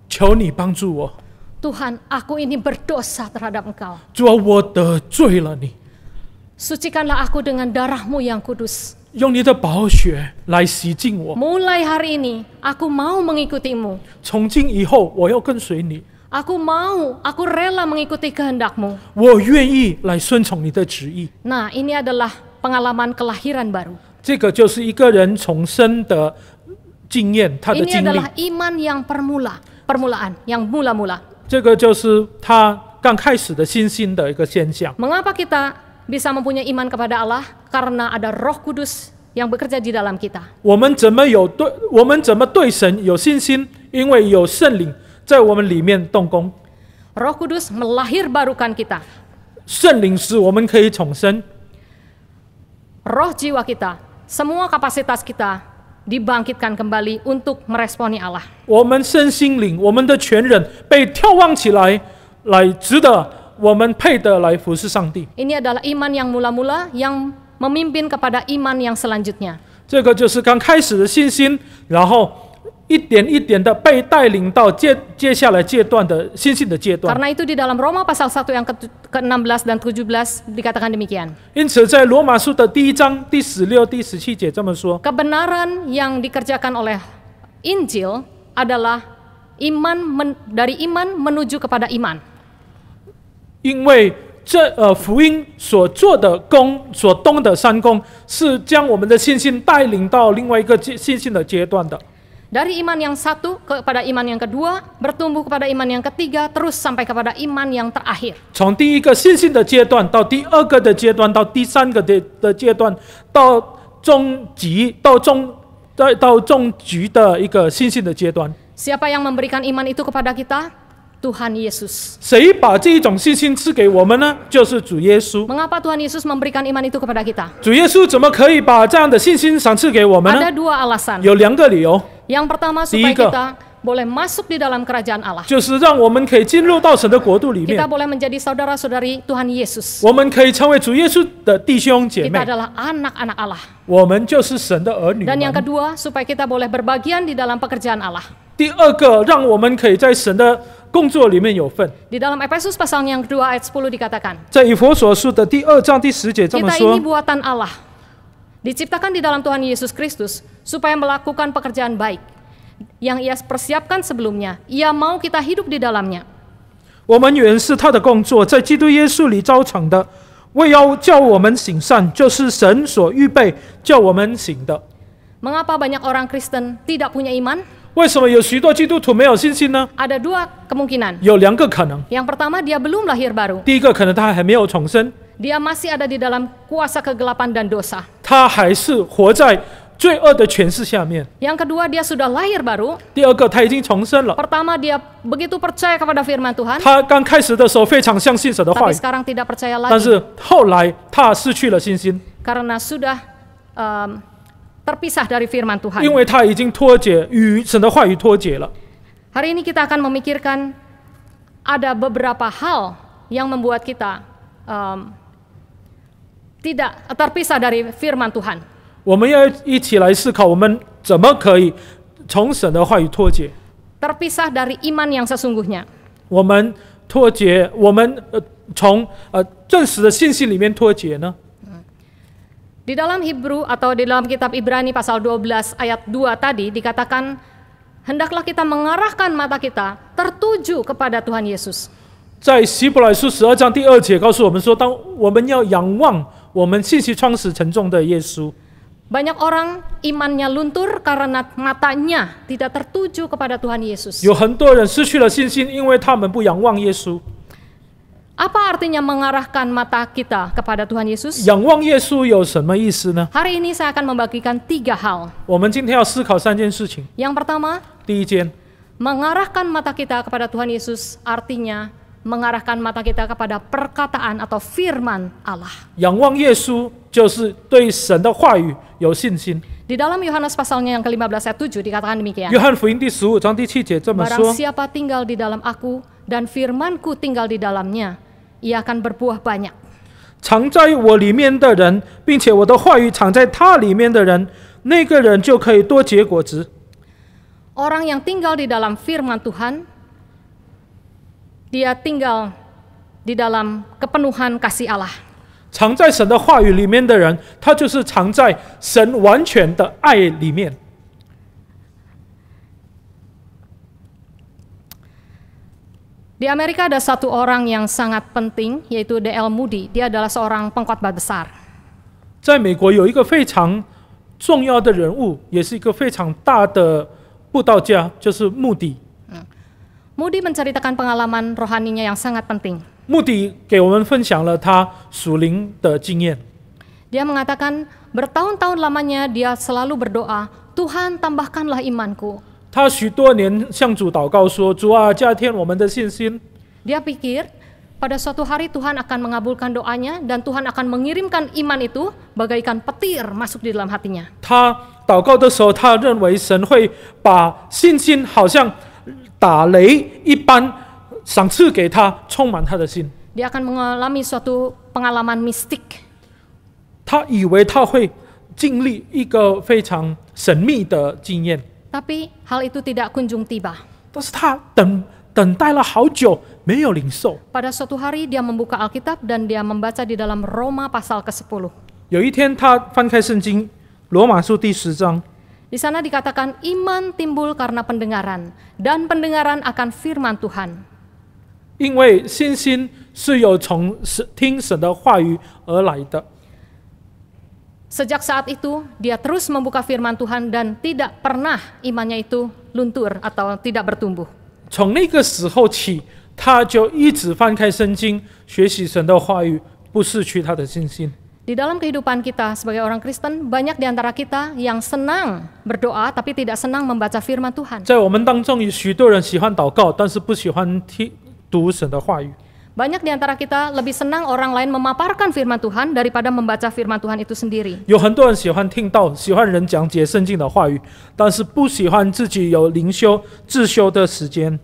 求你帮助我。 Tuhan, aku ini berdosa terhadap engkau. 主啊，我得罪了你， Sucikanlah aku dengan darahmu yang kudus. 用你的宝血来洗净我。 Mulai hari ini, aku mau mengikutimu. 从今以后，我要跟随你， Aku rela mengikuti kehendakmu. 我愿意来顺从你的旨意。 Nah, ini adalah pengalaman kelahiran baru. 这个就是一个人重生的经验，他的 Ini 经历。 adalah iman yang permulaan, yang mula-mula. 这个就是他刚开始的新兴的一个现象。 Mengapa kita bisa mempunyai iman kepada Allah? Karena ada Roh Kudus yang bekerja di dalam kita. 我们怎么对神有信心？因为有圣灵在我们里面动工， Roh Kudus melahirbarukan kita. 圣灵使我们可以重生， Roh jiwa kita, semua kapasitas kita dibangkitkan kembali untuk meresponi Allah. 我们身心灵，我们的全人被眺望起来，来值得我们配得来服侍上帝。 Ini adalah iman yang mula-mula yang memimpin kepada iman yang selanjutnya. 这个就是刚开始的信心，然后一点一点的被带领到接下来阶段的信心的阶段。 Karena itu di dalam Roma pasal 1 yang ke-16 dan 17 dikatakan demikian. 因此，在罗马书的第1章第16、第17节这么说： Kebenaran yang dikerjakan oleh Injil adalah dari iman menuju kepada iman. 因为福音所做的功，所动的善功，是将我们的信心带领到另外一个信心的阶段的。 Dari iman yang satu kepada iman yang kedua, bertumbuh kepada iman yang ketiga, terus sampai kepada iman yang terakhir. 从第一个信心的阶段到第二个的阶段，到第三个的阶段，到终极，到终局的一个信心的阶段。 Siapa yang memberikan iman itu kepada kita? Tuhan Yesus. 谁把这一种信心赐给我们呢？就是主耶稣。 Mengapa Tuhan Yesus memberikan iman itu kepada kita? 主耶稣怎么可以把这样的信心赏赐给我们呢？ Ada dua alasan. 有2个理由， Yang pertama supaya 第一个， kita boleh masuk di dalam kerajaan Allah. 就是让我们可以进入到神的国度里 Kita 面， boleh menjadi saudara-saudari Tuhan Yesus. 我们可以成为主耶稣的弟兄姐 Kita 妹， adalah anak-anak Allah. 我们就是神的儿女 Dan yang 们。 kedua, supaya kita boleh berbagian di dalam pekerjaan Allah. 第二个，让我们可以在神的工作里面有份。 Di dalam Efesus pasal yang kedua ayat 10 dikatakan, 在以弗所书的第2章第10节这么 kita 说 ini： buatan Allah, diciptakan di dalam Tuhan Yesus Kristus, supaya melakukan pekerjaan baik, yang Ia persiapkan sebelumnya. Ia mau kita hidup di dalamnya. 我们原是他的工作，在基督耶稣里招成的，为要叫我们行善，就是神所预备叫我们行的。 Mengapa banyak orang Kristen tidak punya iman? 为什么有许多基督徒没有信心呢？ Ada dua kemungkinan. 有2个可能。 Yang pertama, dia belum lahir baru. 第一个，可能他还没有重生， Dia masih ada di dalam kuasa kegelapan dan dosa. 他还是活在罪恶的权势下面。 Yang kedua, dia sudah lahir baru. 第二个，他已经重生了。 Pertama, dia begitu percaya kepada firman Tuhan, 他刚开始的时候非常相信神的话 tapi 语， sekarang tidak percaya 但 lagi 是后来他失去了信心， karena sudah terpisah dari firman 因 Tuhan. 为他已经脱节与神的话语脱节了。 Hari ini kita akan memikirkan ada beberapa hal yang membuat kita tidak terpisah dari firman Tuhan. 我们要一起来思考，我们怎么可以从神的话语脱节？ Terpisah dari iman yang sesungguhnya. 我们脱节，我们从真实的信息里面脱节呢？ Di dalam Hebrew atau di dalam kitab Ibrani pasal 12 ayat 2 tadi dikatakan, hendaklah kita mengarahkan mata kita tertuju kepada Tuhan Yesus. 在希伯来书12章第2节告诉我们说，当我们要仰望我们信息创始成终的耶稣。 Banyak orang imannya luntur karena matanya tidak tertuju kepada Tuhan Yesus. 有很多人失去了信心，因为他们不仰望耶稣。 Apa artinya mengarahkan mata kita kepada Tuhan Yesus? 仰望耶稣有什么意思呢？ Hari ini saya akan membagikan 3 hal. 我们今天要思考3件事情。 Yang pertama, 第一件， mengarahkan mata kita kepada Tuhan Yesus artinya mengarahkan mata kita kepada perkataan atau firman Allah. 仰望耶稣就是对神的话语有信心。 Di dalam Yohanes pasalnya yang ke-15 ayat 7 dikatakan demikian. 约翰福音第15章第7节这么 Barang 说： siapa tinggal di dalam aku dan firmanku tinggal di dalamnya, ia akan berbuah banyak. 藏在我里面的人，并且我的话语藏在他里面的人，那个人就可以多结果子。 Orang yang tinggal di dalam firman Tuhan, dia tinggal di dalam kepenuhan kasih Allah. 藏在神的话语里面的人，他就是藏在神完全的爱里面。 Di Amerika ada satu orang yang sangat penting, yaitu D.L. Moody. Dia adalah seorang pengkhotbah besar. 在美国有一个非常重要的人物，也是一个非常大的布道家，就是穆迪。 Moody menceritakan pengalaman rohaninya yang sangat penting. 穆迪给我们分享了他属灵的经验。 Dia mengatakan bertahun-tahun lamanya dia selalu berdoa, Tuhan tambahkanlah imanku. 他许多年向主祷告说：“主啊，加添我们的信心。” Dia pikir pada suatu hari Tuhan akan mengabulkan doanya dan Tuhan akan mengirimkan iman itu bagaikan petir masuk di dalam hatinya. 他祷告的时候，他认为神会把信心好像打雷一般赏赐给他，充满他的心。 Dia akan mengalami suatu pengalaman mistik. 他以为他会经历一个非常神秘的经验， Tapi hal itu tidak kunjung tiba. 但是他等待了好久，没有领受。 Pada suatu hari dia membuka Alkitab dan dia membaca di dalam Roma pasal ke-10. 有一天，他翻开圣经《罗马书》第10章， Di sana dikatakan iman timbul karena pendengaran dan pendengaran akan firman Tuhan. 因为信心是有从听神的话语而来的。 Sejak saat itu dia terus membuka firman Tuhan dan tidak pernah imannya itu luntur atau tidak bertumbuh. 从那个时候起，他就一直翻开圣经，学习神的话语，不失去他的信心。 Di dalam kehidupan kita sebagai orang Kristen, banyak di antara kita yang senang berdoa tapi tidak senang membaca firman Tuhan. 在我们当中，有许多人喜欢祷告，但是不喜欢读神的话语。 Banyak di antara kita lebih senang orang lain memaparkan firman Tuhan daripada membaca firman Tuhan itu sendiri. 有很多人喜欢听到，喜欢人讲解圣经的话语，但是不喜欢自己有灵修、自修的时间。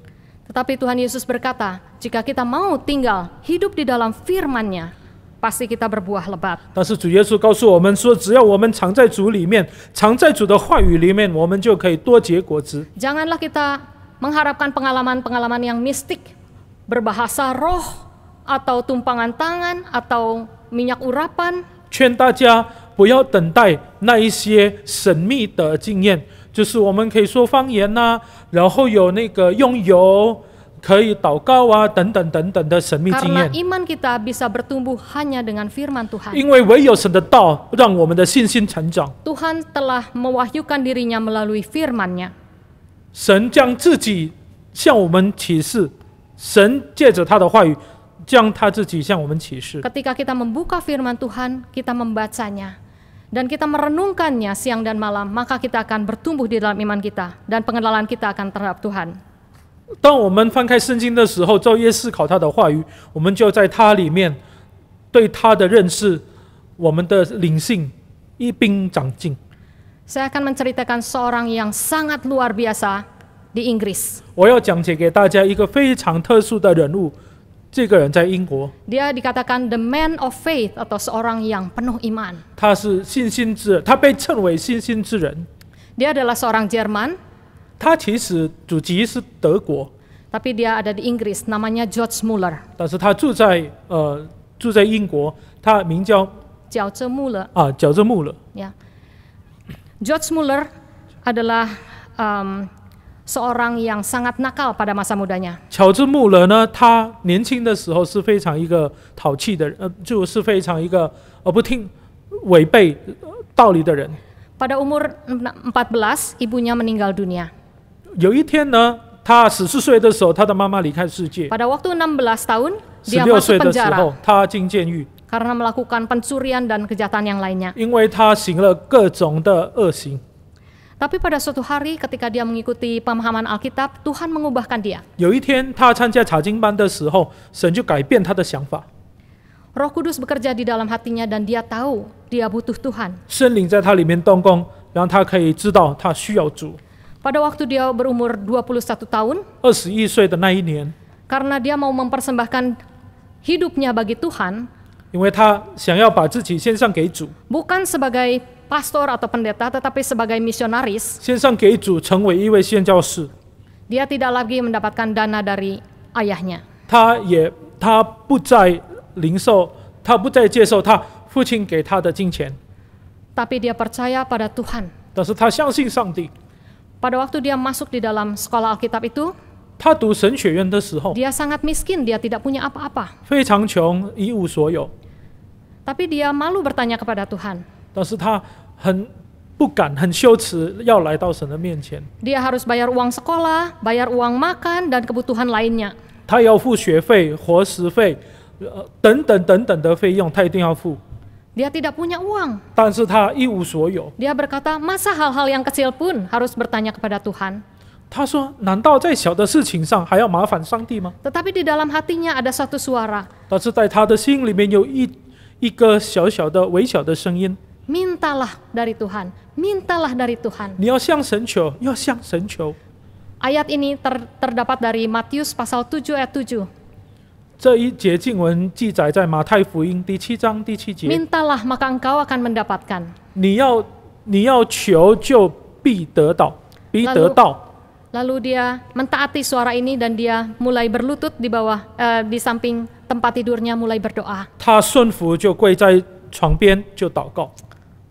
Tetapi Tuhan Yesus berkata, jika kita mau tinggal hidup di dalam firman-Nya, pasti kita berbuah lebat. 但是主耶稣告诉我们说，只要我们常在主里面，常在主的话语里面，我们就可以多结果子。 Janganlah kita mengharapkan pengalaman-pengalaman yang mistik, berbahasa roh, atau tumpangan tangan, atau minyak urapan. 劝大家不要等待那一些神秘的经验，就是我们可以说方言呐、然后有那个用油可以祷告啊，等等等等的神秘经 Karena 验。 iman kita bisa bertumbuh hanya dengan firman Tuhan. 因为唯有神的道让我们的信心成长， Tuhan telah mewahyukan dirinya melalui firman-Nya. 神将自己向我们启示，神借着他的话语将他自己向我们启示。 Ketika kita membuka firman Tuhan, kita membacanya, dan kita merenungkannya siang dan malam, maka kita akan bertumbuh di dalam iman kita, dan pengenalan kita akan terhadap Tuhan. 当我们翻开圣经的时候，昼夜思考他的话语，我们就在他里面对他的认识，我们的灵性一并长进。 Saya akan menceritakan seorang yang sangat luar biasa di Inggris. 我要讲解给大家一个非常特殊的人物，这个人在英国， Dia dikatakan the man of faith atau seorang yang penuh iman. 他是信心之人，他被称为信心之人。 Dia adalah seorang Jerman, 他其实祖籍是德国， tapi dia ada di Inggris, namanya George Muller. 但是他住在英国，他名叫 George Muller. 乔治穆勒。 Ya. George Muller adalah seorang yang sangat nakal pada masa mudanya. 乔治穆勒呢，他年轻的时候是非常一个淘气的人，就是非常一个不听违背道理的人。 Pada umur 14, ibunya meninggal dunia. 有一天呢，他14岁的时候，他的妈妈离开世界。 Pada waktu 16 tahun, dia 16 masuk 岁的时 penjara 候，他进监狱， karena melakukan pencurian dan kejahatan yang lainnya. 因为他行了各种的恶行。 Tapi pada suatu hari ketika dia mengikuti pemahaman Alkitab, Tuhan mengubahkan dia. 有一天，他参加查经班的时候，神就改变他的想法， Roh Kudus bekerja di dalam hatinya dan dia tahu dia butuh Tuhan. 圣灵在他里面动工，让他可以知道他需要主。 Pada waktu dia berumur 21 tahun, 21岁的那一年， karena dia mau mempersembahkan hidupnya bagi Tuhan, 因为他想要把自己献上给主， bukan sebagai pastor atau pendeta, tetapi sebagai misionaris, 献上给主，成为一位宣教士。 dia tidak lagi mendapatkan dana dari ayahnya. 他不再零售，他不再接受他父亲给他的金钱， Tapi dia percaya pada Tuhan. 但是他相信上帝。 Pada waktu dia masuk di dalam sekolah Alkitab itu, 他读神学院的时候， dia sangat miskin, dia tidak punya apa-apa. 非常穷，一无所有， Tapi dia malu bertanya kepada Tuhan. 但是他很不敢、很羞耻，要来到神的面前。 Dia harus bayar uang sekolah, bayar uang makan, dan kebutuhan lainnya. 他要付学费、伙食费，等等等等的费用，他一定要付。 Dia tidak punya uang. 但是他一无所有。 Dia berkata, masa hal-hal yang kecil pun harus bertanya kepada Tuhan? 他说：“难道在小的事情上还要麻烦上帝吗 Tetapi di dalam hatinya ada satu suara,？” 但是在他的心里面有一个小小的、微小的声音： mintalah dari Tuhan, mintalah dari Tuhan. 你要向神求，要向神求。 Ayat ini terdapat dari Matius pasal 7 ayat 7. 这一节经文记载在马太福音第7章第7节。 Mintalah maka engkau akan mendapatkan. 你要求就必得到，必得到。 Lalu dia mentaati suara ini dan dia mulai berlutut di bawah di samping tempat tidurnya mulai berdoa. 他顺服就跪在床边就祷告。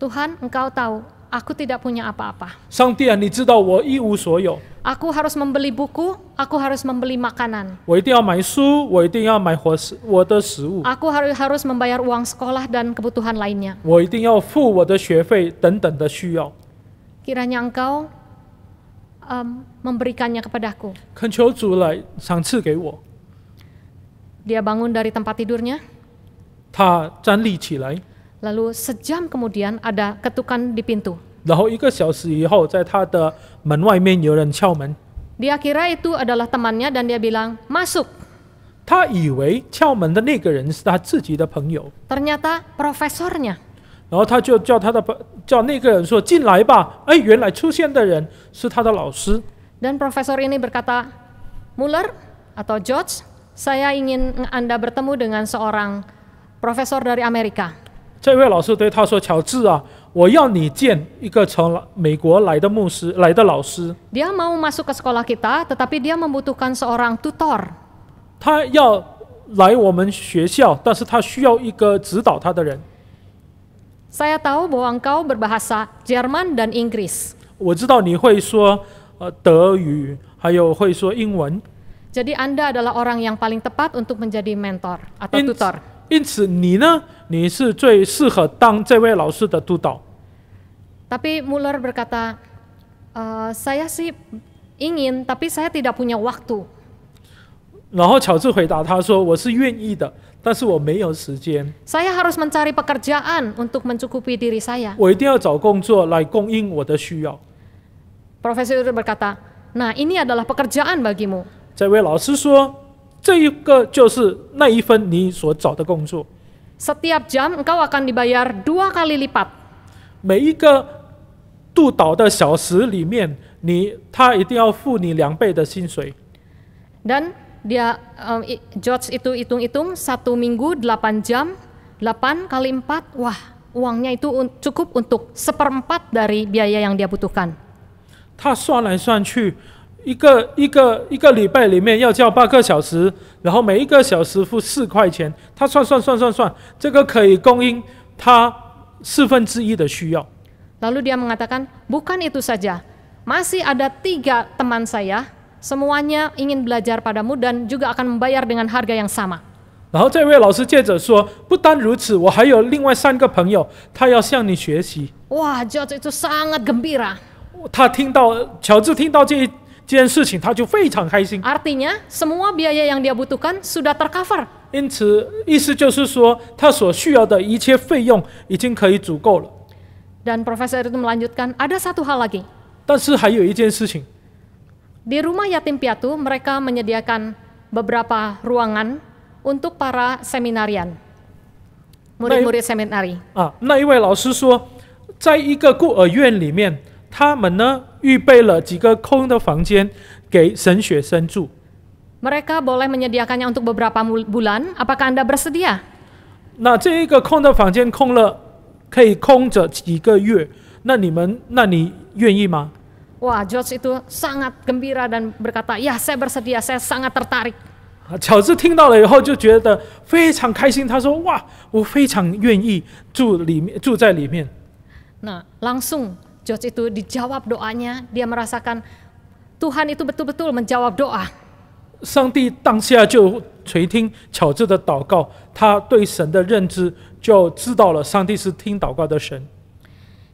Tuhan, engkau tahu aku tidak punya apa-apa. 上帝啊，你知道我一无所有， Aku harus membeli buku, aku harus membeli makanan. 我一定要买书，我一定要买我的食物， Aku harus membayar uang sekolah dan kebutuhan lainnya. 我一定要付我的学费等等的需要。 Kiranya engkau memberikannya kepadaku. 恳求主来赏赐给我。 Dia bangun dari tempat tidurnya, 他站立起来， lalu sejam kemudian ada ketukan di pintu. 然后1个小时以后，在他的门外面有人敲门， Dia kira itu adalah temannya dan dia bilang, "Masuk." 他以为敲门的那个人是他自己的朋友， Ternyata profesornya. 然后他就叫那个人说进来吧。哎，原来出现的人是他的老师。 Dan profesor ini berkata, "Muller atau George, saya ingin Anda bertemu dengan seorang profesor dari Amerika." 这位老师对他说：“乔治啊，我要你见一个从美国来的老师。 Dia mau masuk ke sekolah kita, tetapi dia membutuhkan seorang tutor. 他要来我们学校，但是他需要一个指导他的人。 Saya tahu bahwa engkau berbahasa Jerman dan Inggris. 我知道你会说德语，还有会说英文， Jadi Anda adalah orang yang paling tepat untuk menjadi mentor atau tutor. 因此你呢，你是最适合当这位老师的督导。” Tapi Muller berkata, "Saya sih ingin, tapi saya tidak punya waktu." 然后乔治回答他说：“我是愿意的，但是我没有时间， Saya harus mencari pekerjaan untuk mencukupi diri saya. 我一定要找工作来供应我的需要。” Profesor itu berkata, "Nah, ini adalah pekerjaan bagimu. 这位老师说：“这一个就是那一份你所找的工作， Setiap jam engkau akan dibayar 2 kali lipat." 每一个督导的小时里面，他一定要付你2倍的薪水。” Dan dia George itu hitung-hitung 1 minggu 8 jam, 8 kali 4, wah uangnya itu cukup untuk 1/4 dari biaya yang dia butuhkan. 他算来算去，一个礼拜里面要教8个小时，然后每一个小时付4块钱，他算，这个可以供应他1/4的需要。 Lalu dia mengatakan, "Bukan itu saja, masih ada 3 teman saya, semuanya ingin belajar padamu dan juga akan membayar dengan harga yang sama." 然后这位老师接着说：“不单如此，我还有另外3个朋友，他要向你学习。” Wah, George itu sangat gembira. 乔治听到这件事情，他就非常开心。 Artinya, semua biaya yang dia butuhkan sudah tercover. 因此，意思就是说，他所需要的一切费用已经可以足够了。 Dan profesor itu melanjutkan, ada satu hal lagi. 但是还有一件事情， Di rumah yatim piatu, mereka menyediakan beberapa ruangan untuk para seminarian, murid-murid seminari. 那一位老师说，在一个孤儿院里面，他们呢预备了几个空的房间给神学生住。 Mereka boleh menyediakannya untuk beberapa bulan. Apakah Anda bersedia? 那这一个空的房间可以空着几个月，那你愿意吗？ Wah, George itu sangat gembira dan berkata, "Ya, saya bersedia, saya sangat tertarik." 乔治听到了以后就觉得非常开心，他说：“哇，我非常愿意住在里面。” Nah, langsung George itu dijawab doanya. Dia merasakan Tuhan itu betul-betul menjawab doa. 上帝当下就垂听乔治的祷告，他对神的认知就知道了，上帝是听祷告的神。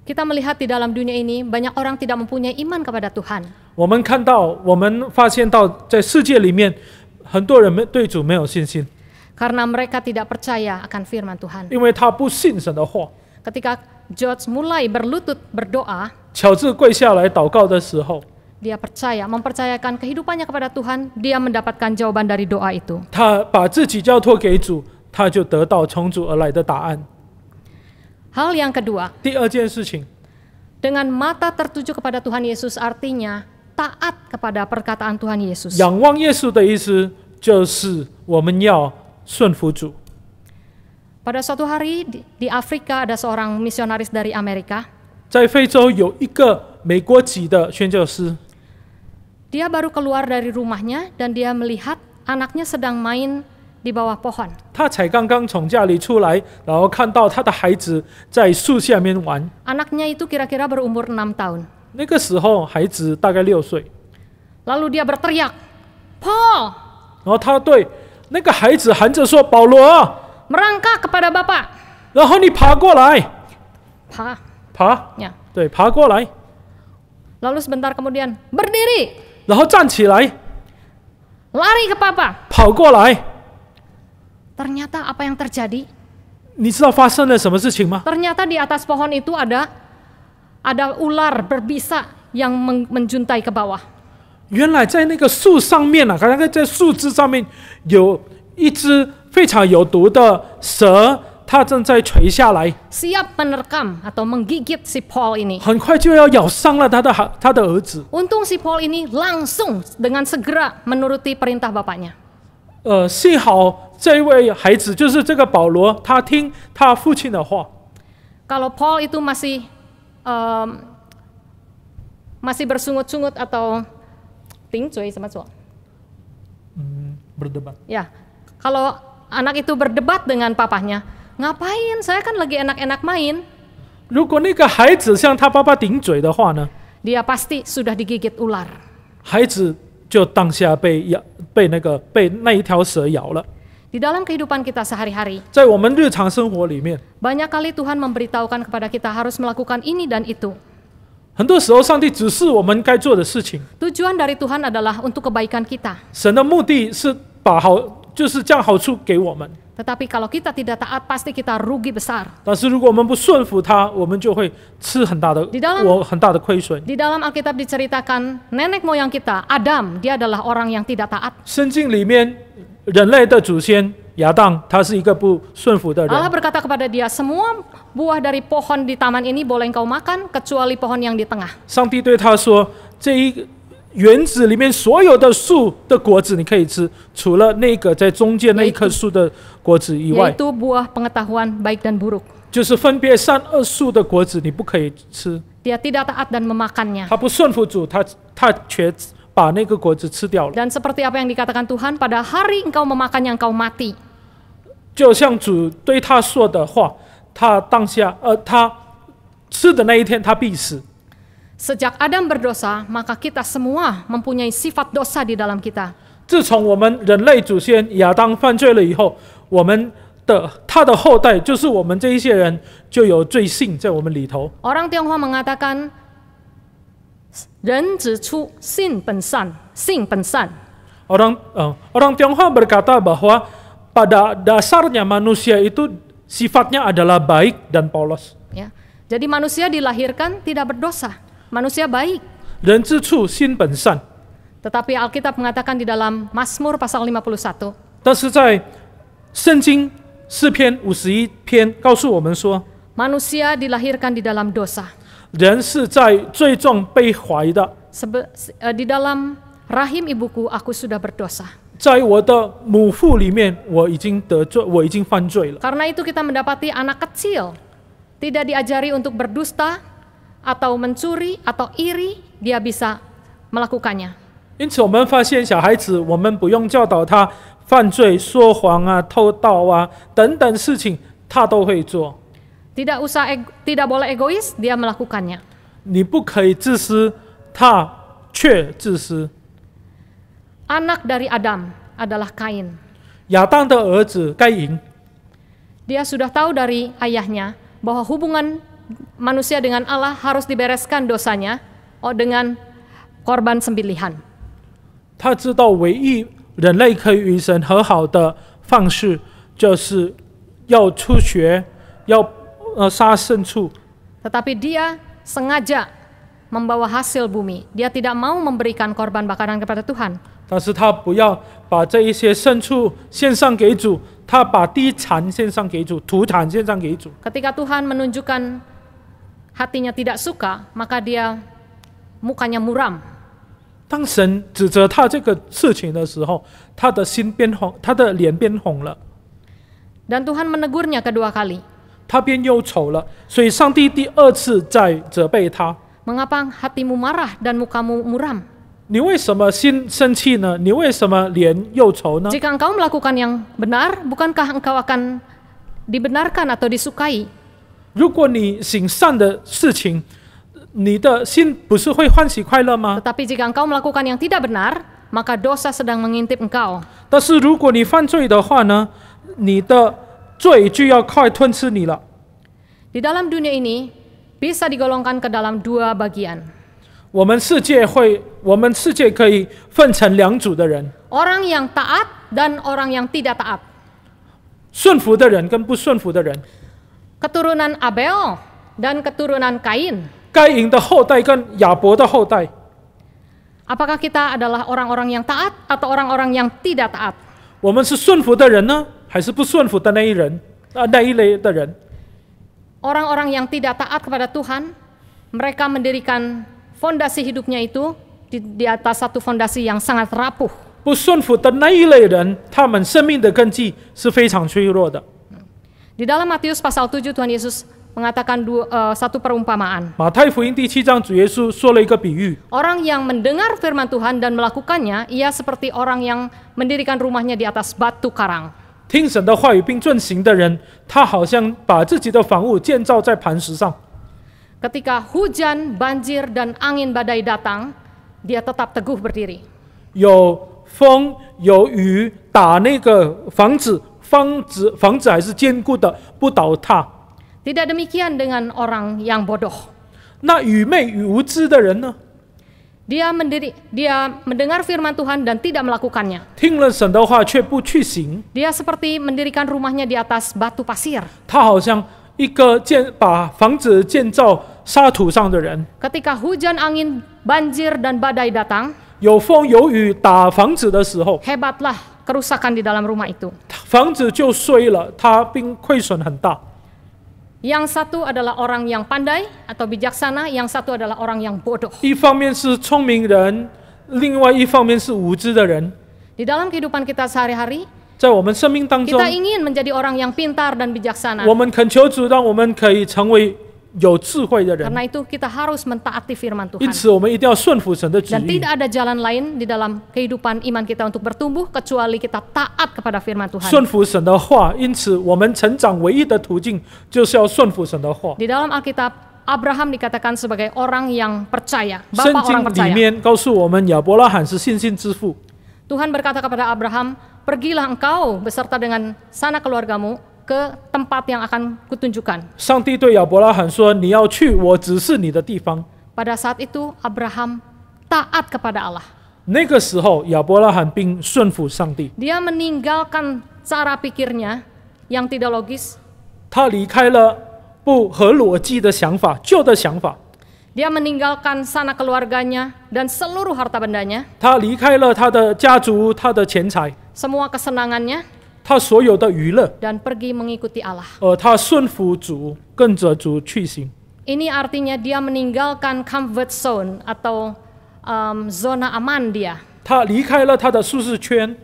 Kita melihat di dalam dunia ini banyak orang tidak mempunyai iman kepada Tuhan. 我们发现到，在世界里面，很多人对主没有信心， Karena mereka tidak percaya akan firman Tuhan. 因为他不信神的话。 Ketika George mulai berlutut berdoa, 乔治跪下来祷告的时候， dia mempercayakan kehidupannya kepada Tuhan, dia mendapatkan jawaban dari doa itu. 他把自己交托给主，他就得到从主而来的答案。 Hal yang kedua, 第二件事情， dengan mata tertuju kepada Tuhan Yesus artinya taat kepada perkataan Tuhan Yesus. 仰望耶稣的意思就是我们要顺服主。 Pada suatu hari di Afrika ada seorang misionaris dari Amerika. 在非洲有一个美国籍的宣教师， Dia baru keluar dari rumahnya dan dia melihat anaknya sedang main di bawah pohon. 他才刚刚从家里出来，然后看到他的孩子在树下面玩。 Anaknya itu kira-kira berumur 6 tahun. 那个时候孩子大概6岁， Lalu dia berteriak, "Paul, 然后他对那个孩子喊着说：“保罗啊， merangkak kepada Bapak." 然后你爬过来， Pa, 爬， ya. 对，爬过来， Lalu sebentar kemudian, "Berdiri, 然后站起来， lari ke Papa." 跑过来。 Ternyata apa yang terjadi? 你知道发生了什么事情吗？ Ternyata di atas pohon itu ada ular berbisa yang menjuntai ke bawah. 原来在那个树上面啊，刚刚在树枝上面有一只非常有毒的蛇，它正在垂下来， Siap menerkam atau menggigit si Paul ini. 很快就要咬伤了他的儿子。 Untung si Paul ini langsung dengan segera menuruti perintah bapaknya. 幸好这位孩子就是这个保罗，他听他父亲的话。 Kalau Paul itu masih bersungut-sungut atau tingcuy sama cowok. Berdebat. Ya, kalau anak itu berdebat dengan papahnya, ngapain? Saya kan lagi enak-enak main. 如果那个孩子向他爸爸顶嘴的话呢， Dia pasti sudah digigit ular. 孩子就当下被那一条蛇咬了。 Di dalam kehidupan kita sehari-hari, 在我们日常生活里面， banyak kali Tuhan memberitahukan kepada kita harus melakukan ini dan itu. 很多时候上帝指示我们该做的事情， Tujuan dari Tuhan adalah untuk kebaikan kita. 神的目的是就是将好处给我们。 Tetapi kalau kita tidak taat, pasti kita rugi besar. 但是如果我们不顺服他，我们就会吃很大的亏损。 Di dalam Alkitab diceritakan nenek moyang kita, Adam, dia adalah orang yang tidak taat. 圣经里面人类的祖先亚当，他是一个不顺服的 Allah 人。 berkata kepada dia, semua buah dari pohon di taman ini boleh engkau makan, kecuali pohon yang di tengah. 上帝对他说：“这一园子里面所有的树的果子你可以吃，除了那个在中间那一棵树的果子以外， Yaitu buah pengetahuan baik dan buruk. 就是分别善恶树的果子你不可以吃。 Dia tidak taat dan memakannya. 他不顺服主，他却把那个果子吃掉了。 Dan seperti apa yang dikatakan Tuhan, pada hari engkau memakannya engkau mati. 就像主对他说的话，他吃的那一天他必死。 Sejak Adam berdosa, maka kita semua mempunyai sifat dosa di dalam kita. 自从我们人类祖先亚当犯罪了以后，他的后代就是我们这一些人就有罪性在我们里头。 Orang Tionghoa mengatakan, 人之初性本善,性本善. Orang Tionghoa berkata bahwa pada dasarnya manusia itu sifatnya adalah baik dan polos. Ya. Jadi manusia dilahirkan tidak berdosa, manusia baik. 人之初心本善， Tetapi Alkitab mengatakan di dalam Mazmur pasal 51, 但是在圣经诗篇51篇告诉我们说， manusia dilahirkan di dalam dosa. 人是在最终被怀的。 Di dalam rahim ibuku aku sudah berdosa. 在我的母腹里面，我已经得罪，我已经犯罪了。 Karena itu kita mendapati anak kecil tidak diajari untuk berdusta atau mencuri atau iri, dia bisa melakukannya. 因此，我们发现小孩子，我们不用教导他犯罪、说谎啊、偷盗啊等等事情，他都会做。 Tidak boleh egois, dia melakukannya. 你不可以自私，他却自私。 Anak dari Adam adalah Kain. 亚当的儿子该隐， Dia sudah tahu dari ayahnya bahwa hubungan manusia dengan Allah harus dibereskan dosanya dengan korban sembelihan. 他知道唯一人类可以与神和好的方式，就是要出血，要杀牲畜。 Tetapi dia sengaja membawa hasil bumi. Dia tidak mau memberikan korban bakaran kepada Tuhan. 但是他不要把这一些牲畜献上给主，他把第一产献上给主，土产献上给主。 Ketika Tuhan menunjukkan hatinya tidak suka, maka dia mukanya muram. 当神指责他这个事情的时候，他的心变红，他的脸变红了， Dan Tuhan menegurnya kedua kali. 他变忧愁了。所以上帝第二次在责备他： Mengapa hatimu marah dan mukamu muram? 你为什么心生气呢？你为什么脸忧愁呢？ Jika engkau melakukan yang benar, bukankah engkau akan dibenarkan atau disukai? 如果你行善的事情，你的心不是会欢喜快乐吗？ Tetapi jika engkau melakukan yang tidak benar, maka dosa sedang mengintip engkau. 但是如果你犯罪的话呢，你的罪就要快吞吃你了。 Di dalam dunia ini bisa digolongkan ke dalam dua bagian. 我们世界可以分成两组的人， Orang yang taat dan orang yang tidak taat. 顺服的人跟不顺服的人， Keturunan Abel dan keturunan Kain. 该隐的后代跟亚伯的后代， Apakah kita adalah orang-orang yang taat atau orang-orang yang tidak taat? 我们是顺服的人呢，还是不顺服的那一类的人？ Orang-orang yang tidak taat kepada Tuhan, mereka mendirikan fondasi hidupnya itu di atas satu fondasi yang sangat rapuh. 不顺服的那一类人，他们生命的根基是非常脆弱的。 Di dalam Matius pasal 7 Tuhan Yesus mengatakan satu perumpamaan. 马太福音第7章，主耶稣说了一个比喻： Orang yang mendengar firman Tuhan dan melakukannya, ia seperti orang yang mendirikan rumahnya di atas batu karang. 听神的话语并遵行的人，他好像把自己的房屋建造在磐石上。 Ketika hujan, banjir, dan angin badai datang, dia tetap teguh berdiri. 有风有雨打那个房子还是坚固的，不倒塌。 Tidak demikian dengan orang yang bodoh. 那愚昧与无知的人呢？ Dia mendengar firman Tuhan dan tidak melakukannya. 听了神的话却不去行， Dia seperti mendirikan rumahnya di atas batu pasir. 他好像一个把房子建造沙土上的人。 Ketika hujan, angin, banjir, dan badai datang, 有风有雨打房子的时候， hebatlah kerusakan di dalam rumah itu. 房子就衰了，它并亏损很大。 Yang satu adalah orang yang pandai atau bijaksana, yang satu adalah orang yang bodoh. 一方面是聪明人，另外一方面是无知的人。 Di dalam kehidupan kita sehari-hari, 在我们生命当中， kita ingin menjadi orang yang pintar dan bijaksana. 我们恳求主，让我们可以成为有智慧的人。 Karena itu kita harus mentaati firman 因 Tuhan. 此，我们一定要顺服神的旨 Dan 意。 tidak ada jalan lain di dalam kehidupan iman kita untuk bertumbuh kecuali kita taat kepada firman Tuhan. 顺服神的话，因此我们成长唯一的途径就是要顺服神的话。 Di dalam Alkitab, Abraham dikatakan sebagai orang yang percaya, 圣 bapak 经 orang 里 percaya. 面告诉我们，亚伯拉罕是信心之父。 Tuhan berkata kepada Abraham, pergilah engkau beserta dengan sanak keluargamu ke tempat yang akan kutunjukkan. 上帝对亚伯拉罕说：“你要去我指示你的地方。 Pada saat itu Abraham taat kepada Allah. ”那个时候，亚伯拉罕并顺服上帝， Dia meninggalkan cara pikirnya yang tidak logis. 他离开了不合逻辑的想法、旧的想法， Dia meninggalkan sanak keluarganya dan seluruh harta bendanya, 他离开了他的家族、他的钱财、 semua kesenangannya, 他所有的娱乐， dan pergi mengikuti Allah. 他顺服主，跟着主去行。 Ini artinya dia meninggalkan comfort zone atau zona aman dia. 他离开了他的舒适圈。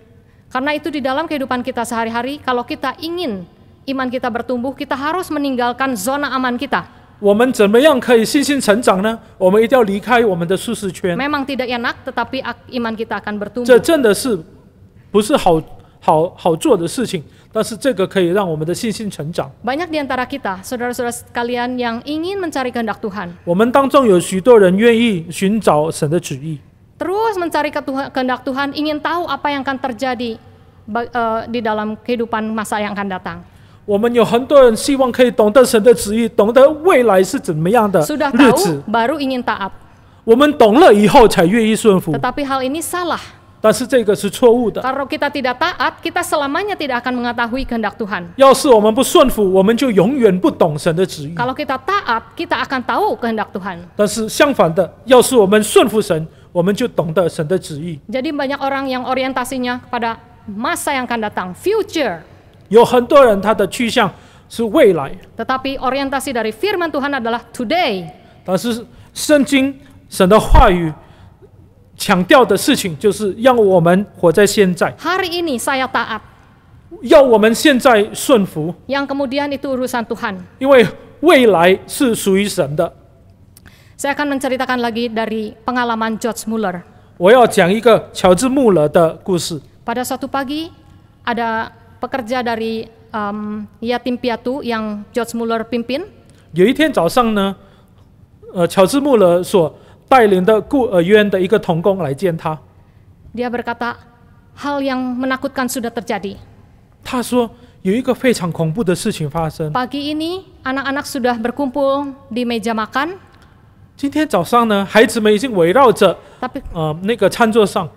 Karena itu di dalam kehidupan kita sehari-hari, kalau kita ingin iman kita bertumbuh, kita harus meninggalkan zona aman kita. 我们怎么样可以信心成长呢？我们一定要离开我们的舒适圈。 Memang tidak enak, tetapi iman kita akan 这 bertumbuh. 真的是不是好做的事情，但是这个可以让我们的信心成长。 Banyak di antara kita, saudara-saudara sekalian yang ingin mencari kehendak Tuhan, 我们当中有许多人愿意寻找神的旨意， terus mencari kehendak Tuhan, ingin tahu apa yang akan terjadi di dalam kehidupan masa yang akan datang. 我们有很多人希望可以懂得神的旨意，懂得未来是怎么样的 Sudah 日 tahu, 子。 baru ingin taat. 我们懂了以后才愿意顺服， Tetapi hal ini salah. 但是这个是错误的。 Kalau kita tidak taat, kita selamanya tidak akan mengetahui kehendak Tuhan. 要是我们不顺服，我们就永远不懂神的旨意。 Kalau kita taat, kita akan tahu kehendak Tuhan. 但是相反的，要是我们顺服神，我们就懂得神的旨意。 Jadi banyak orang yang orientasinya pada masa yang akan datang, future. 有很多人他的去向是未来， Tetapi orientasi dari firman Tuhan adalah today. 但是圣经神的话语强调的事情就是让我们活在现在， Hari ini saya taat. 要我们现在顺服， Yang kemudian itu urusan Tuhan. 因为未来是属于神的。 Saya akan menceritakan lagi dari pengalaman George Muller. 我要讲一个乔治穆勒的故事。 Pada suatu pagi ada pekerja dari yatim piatu yang George Muller pimpin. 有一天早上呢，乔治穆勒所带领的孤儿院的一个童工来见他， Dia berkata, hal yang menakutkan sudah terjadi. 他说有一个非常恐怖的事情发生。 Pagi ini anak-anak sudah berkumpul di meja makan, 今天早上呢，孩子们已经围绕着 tapi 那个餐桌上，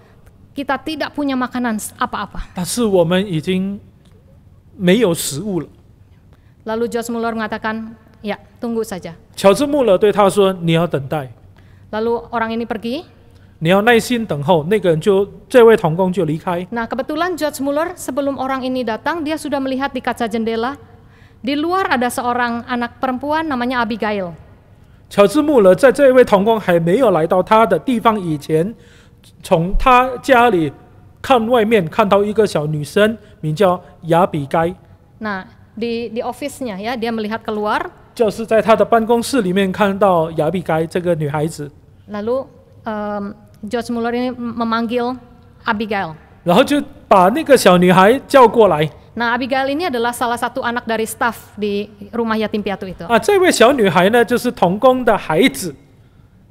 kita tidak punya makanan apa-apa. 但是我们已经没有食物了。 Lalu George Muller mengatakan, ya tunggu saja. 乔治穆勒对他说：“你要等待， Lalu orang ini pergi. 你要耐心等候。”那个人这位童工就离开。 Nah kebetulan George Muller sebelum orang ini datang, dia sudah melihat di kaca jendela, di luar ada seorang anak perempuan namanya Abigail. 乔治穆勒在这位童工还没有来到他的地方以前，从他家里看外面看到一个小女生，名叫亚比该， Nah di office-nya ya, dia melihat keluar, 就是在他的办公室里面看到亚比该这个女孩子， lalu George Muller ini memanggil Abigail. 然后就把那个小女孩叫过来。 Nah Abigail ini adalah salah satu anak dari staf di rumah yatim piatu itu. 这位小女孩呢，就是童工的孩子。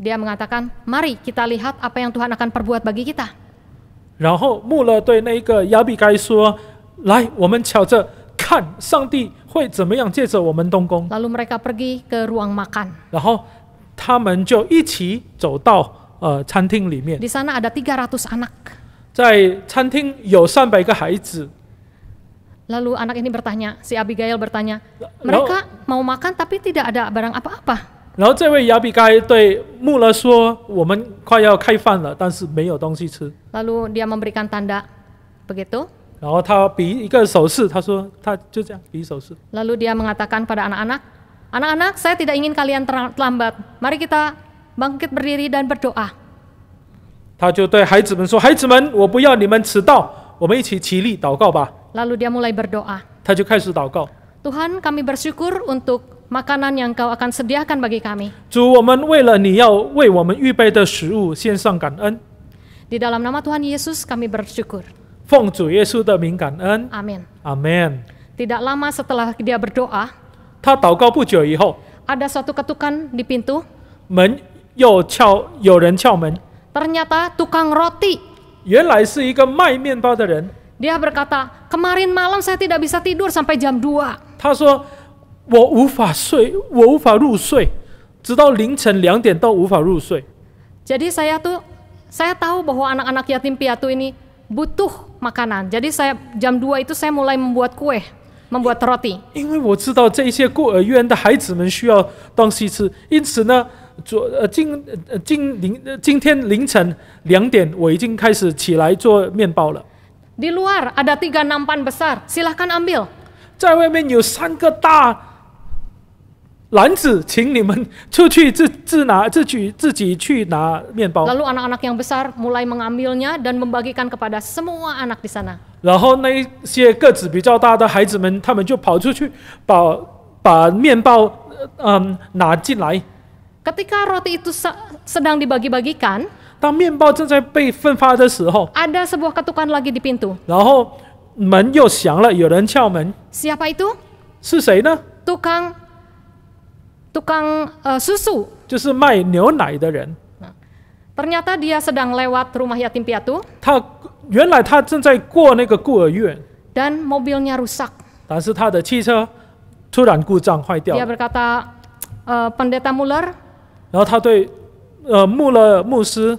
Dia mengatakan, mari kita lihat apa yang Tuhan akan perbuat bagi kita. 然后穆勒对那个亚比该说：“来，我们瞧着看上帝会怎么样借着我们动工。” Lalu mereka pergi ke ruang makan. 然后他们就一起走到餐厅里面， Di sana ada 300 anak. 在餐厅有300个孩子。 Lalu anak ini bertanya, si Abigail bertanya, mereka mau makan tapi tidak ada barang apa-apa. 然后这位亚比该对穆勒说：“我们快要开饭了，但是没有东西吃。” Lalu dia memberikan tanda begitu. 然后他比一个手势，他说他就这样比手势。 Lalu dia mengatakan pada anak-anak, anak-anak saya tidak ingin kalian terlambat. Mari kita bangkit berdiri dan berdoa. 他就对孩子们说：“孩子们，我不要你们迟到，我们一起起立祷告吧。” Lalu dia mulai berdoa. 他就开始祷告。 Tuhan, kami bersyukur untuk makanan yang Kau akan sediakan bagi kami. 主，我们为了你要为我们预备的食物献上感恩， Di dalam nama Tuhan Yesus kami bersyukur. 奉主耶稣的名感恩。 Amin. 阿门。 Tidak lama setelah dia berdoa, 他祷告不久以后， ada suatu ketukan di pintu. 门又有人敲门， Ternyata tukang roti. 原来是一个卖面包的人。 Dia berkata, kemarin malam saya tidak bisa tidur sampai jam 2. 他说：“我无法睡，我无法入睡，直到凌晨2点都无法入睡。” Jadi saya tahu bahwa anak-anak yatim piatu ini butuh makanan. Jadi jam 2 itu saya mulai membuat kue, membuat roti. 因为我知道这些孤儿院的孩子们需要东西吃，因此呢，今天凌晨2点我已经开始起来做面包了。 Di luar ada 3 nampan besar, silahkan ambil. 在外面有3个大篮子，请你们出去自己去拿面包。 Lalu anak-anak yang besar mulai mengambilnya dan membagikan kepada semua anak di sana. 然后那些个子比较大的孩子们，他们就跑出去把面包拿进来。 Ketika roti itu sedang dibagi-bagikan, 当面包正在被分发的时候， ada sebuah ketukan lagi di pintu. 然后门又响了，有人敲门， Siapa itu? 是谁呢？ Tukang susu. 就是卖牛奶的人。 Ternyata dia sedang lewat rumah yatim piatu 原来他正在过那个孤儿院， dan mobilnya rusak. 但是他的汽车突然故障坏掉 Dia 了。 berkata, Pendeta Muller, 然后他对穆勒牧师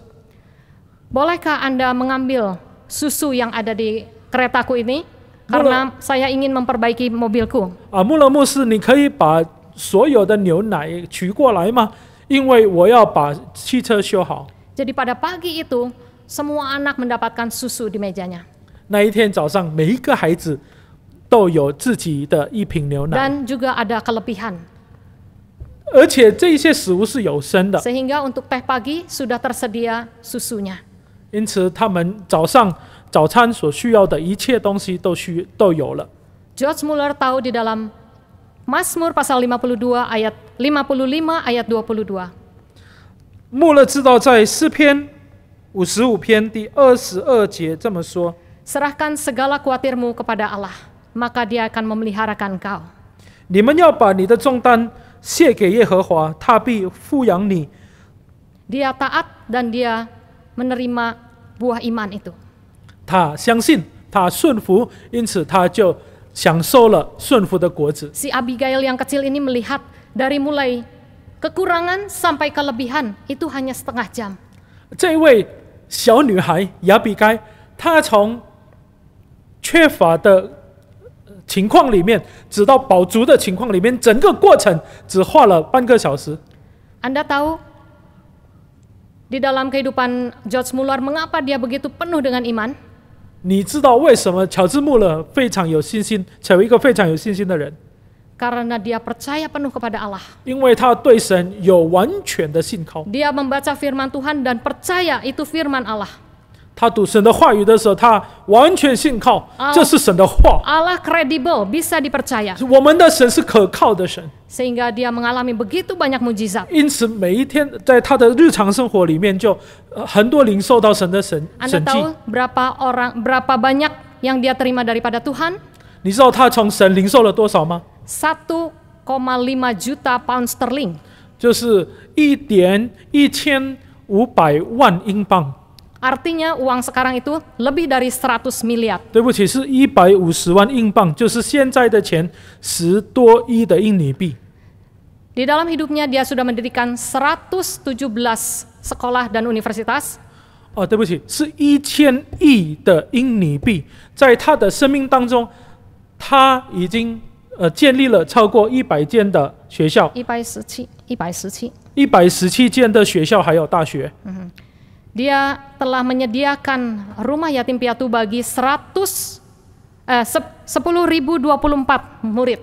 bolehkah Anda mengambil susu yang ada di keretaku ini? Karena saya ingin memperbaiki mobilku. 穆勒牧师，你可以把所有的牛奶取过来吗？因为我要把汽车修好。 Jadi pada pagi itu, semua anak mendapatkan susu di mejanya. 那一天早上，每一个孩子都有自己的一瓶牛奶， Dan juga ada kelebihan. 而且这些食物是有生的， Sehingga untuk teh pagi sudah tersedia susunya. 因此他们早餐所需要的一切东西都有了。 George Muller tahu di dalam Mazmur pasal 52 ayat 55 ayat 22. 穆勒知道在诗篇55篇第22节这么说： Serahkan segala khawatirmu kepada Allah, maka Dia akan memeliharakan kau. 你们要把你的重担卸给耶和华，他必抚养你。 Dia taat dan dia menerima buah iman itu. 他相信，他顺服，因此他就享受了顺服的果子。 Si Abigail yang kecil ini melihat dari mulai kekurangan sampai kelebihan itu hanya setengah jam. 这位小女孩亚比该，她从缺乏的情况里面，直到饱足的情况里面，整个过程只花了半个小时。 Anda tahu di dalam kehidupan George Muller mengapa dia begitu penuh dengan iman? 你知道为什么乔治穆勒非常有信心，成为一个非常有信心的人？ Karena dia percaya penuh kepada Allah. 因为他对神有完全的信靠。 Dia membaca firman Tuhan dan percaya itu firman Allah. 他读神的话语的时候，他完全信靠，这是神的话。 Allah kredibel, bisa dipercaya. 我们的神是可靠的神， Sehingga dia mengalami begitu banyak mujizat. 因此每一天在他的日常生活里面就很多领受到神的神 Anda 迹。 tahu berapa banyak yang dia terima daripada Tuhan? 你知道他从神领受了多少吗？ 1,5 juta pound sterling. 就是1.1500万英镑。 Artinya uang sekarang itu lebih dari 100 miliar. 对不起，是150万英镑，就是现在的钱10多亿的印尼币。 Di dalam hidupnya dia sudah mendirikan 117 sekolah dan universitas. 哦，对不起，是1000亿的印尼币，在他的生命当中，他已经建立了超过100间的学校，117间的学校还有大学。 Dia telah menyediakan rumah yatim piatu bagi 10.024 murid.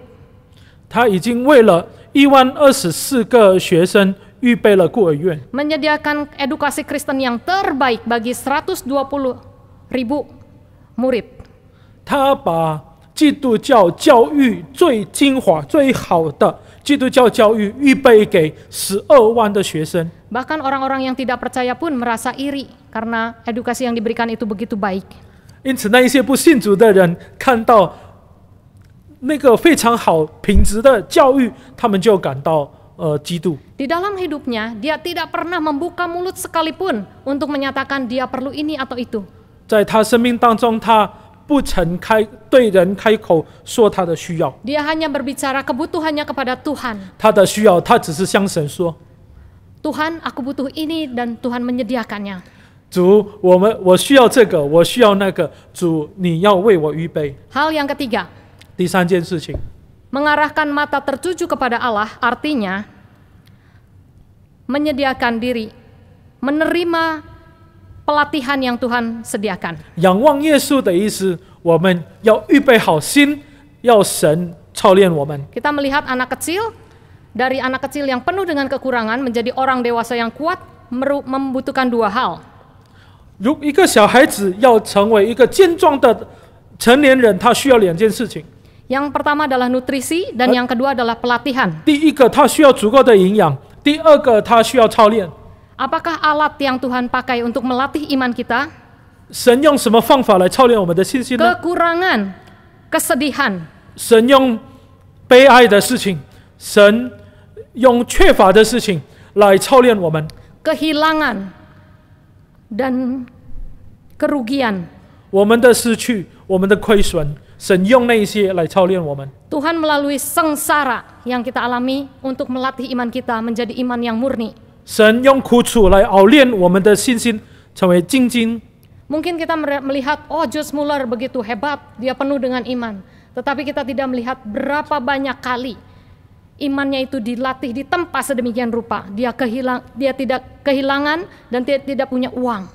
他已经为了10024个学生预备了孤儿院， Menyediakan edukasi Kristen yang terbaik bagi 120.000 murid. 他把基督教教育最精华、最好的基督教教育预备给12万的学生。 Bahkan orang-orang yang tidak percaya pun merasa iri karena edukasi yang diberikan itu begitu baik. 因此，那一些不信主的人看到那个非常好品质的教育，他们就感到嫉妒。 Di dalam hidupnya, dia tidak pernah membuka mulut sekalipun untuk menyatakan dia perlu ini atau itu. 在他生命当中，他不曾对人开口说他的需要， Dia hanya berbicara kebutuhannya kepada Tuhan. 他的需要，他只是向神说 Tuhan, aku butuh ini dan Tuhan menyediakannya.：“ 主，我需要这个，我需要那个，主，你要为我预备。 Hal yang ketiga, ”第三件事情， mengarahkan mata tertuju kepada Allah artinya menyediakan diri, menerima pelatihan yang Tuhan sediakan. 仰望耶稣的意思，我们要预备好心，要神操练我们。 Kita melihat anak kecil, dari anak kecil yang penuh dengan kekurangan menjadi orang dewasa yang kuat membutuhkan dua hal. 如一个小孩子要成为一个健壮的成年人，他需要2件事情。 Yang pertama adalah nutrisi dan yang kedua adalah pelatihan. 第一个，他需要足够的营养；第二个，他需要操练。 Apakah alat yang Tuhan pakai untuk melatih iman kita? 神用什么方法来操练我们的信心呢？ Kekurangan, kesedihan, 神用悲哀的事情，神用缺乏的事情来操练我们。 kehilangan, dan kerugian. 我们的失去，我们的亏损，神用那一些来操练我们。 Tuhan melalui sengsara yang kita alami untuk melatih iman kita menjadi iman yang murni. 神用苦楚来熬炼我们的信心，成为精金。 Mungkin kita melihat, oh George Muller begitu hebat, dia penuh dengan iman. Tetapi kita tidak melihat berapa banyak kali imannya itu dilatih, ditempa sedemikian rupa. Dia tidak kehilangan dan tidak punya uang.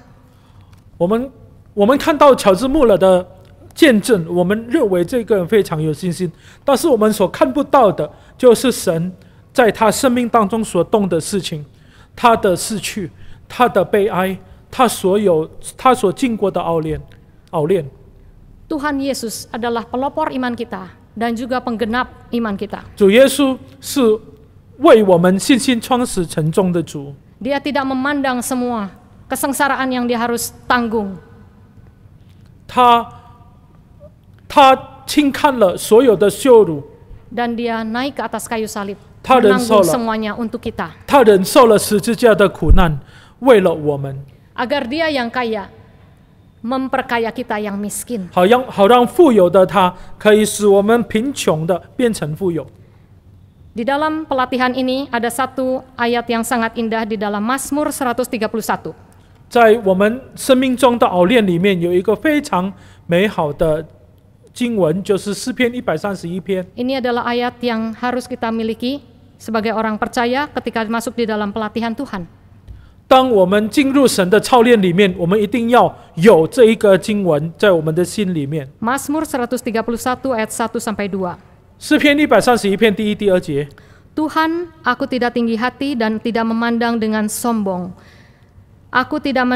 我们看到乔治穆勒的见证，我们认为这个人非常有信心，但是我们所看不到的，就是神在他生命当中所动的事情，他的失去，他的悲哀，他所经过的熬炼。 Tuhan Yesus adalah pelopor iman kita dan juga penggenap iman kita. 主耶稣是为我们信心创始成终的主， Dia tidak memandang semua kesengsaraan yang dia harus tanggung. 他轻看了所有的羞辱， Dan dia naik ke atas kayu salib, 他忍受 menanggung 了， semuanya untuk kita. 他忍受了十字架的苦难，为了我们， Agar dia yang kaya memperkaya kita yang miskin. 好让富有的他可以使我们贫穷的变成富有。 Di dalam pelatihan ini ada satu ayat yang sangat indah di dalam Mazmur 131. 在我们生命中的熬炼里面，有一个非常美好的经文，就是诗篇131篇。 Ini adalah ayat yang harus kita miliki sebagai orang percaya ketika masuk di dalam pelatihan Tuhan. 当我们进入神的操练里面，我们一定要有这一个经文在我们的心里面。 Mazmur 131 ayat 1-2. 诗篇131篇第1、第2节。 Tuhan, aku tidak tinggi hati dan tidak memandang dengan sombong. Aku tidak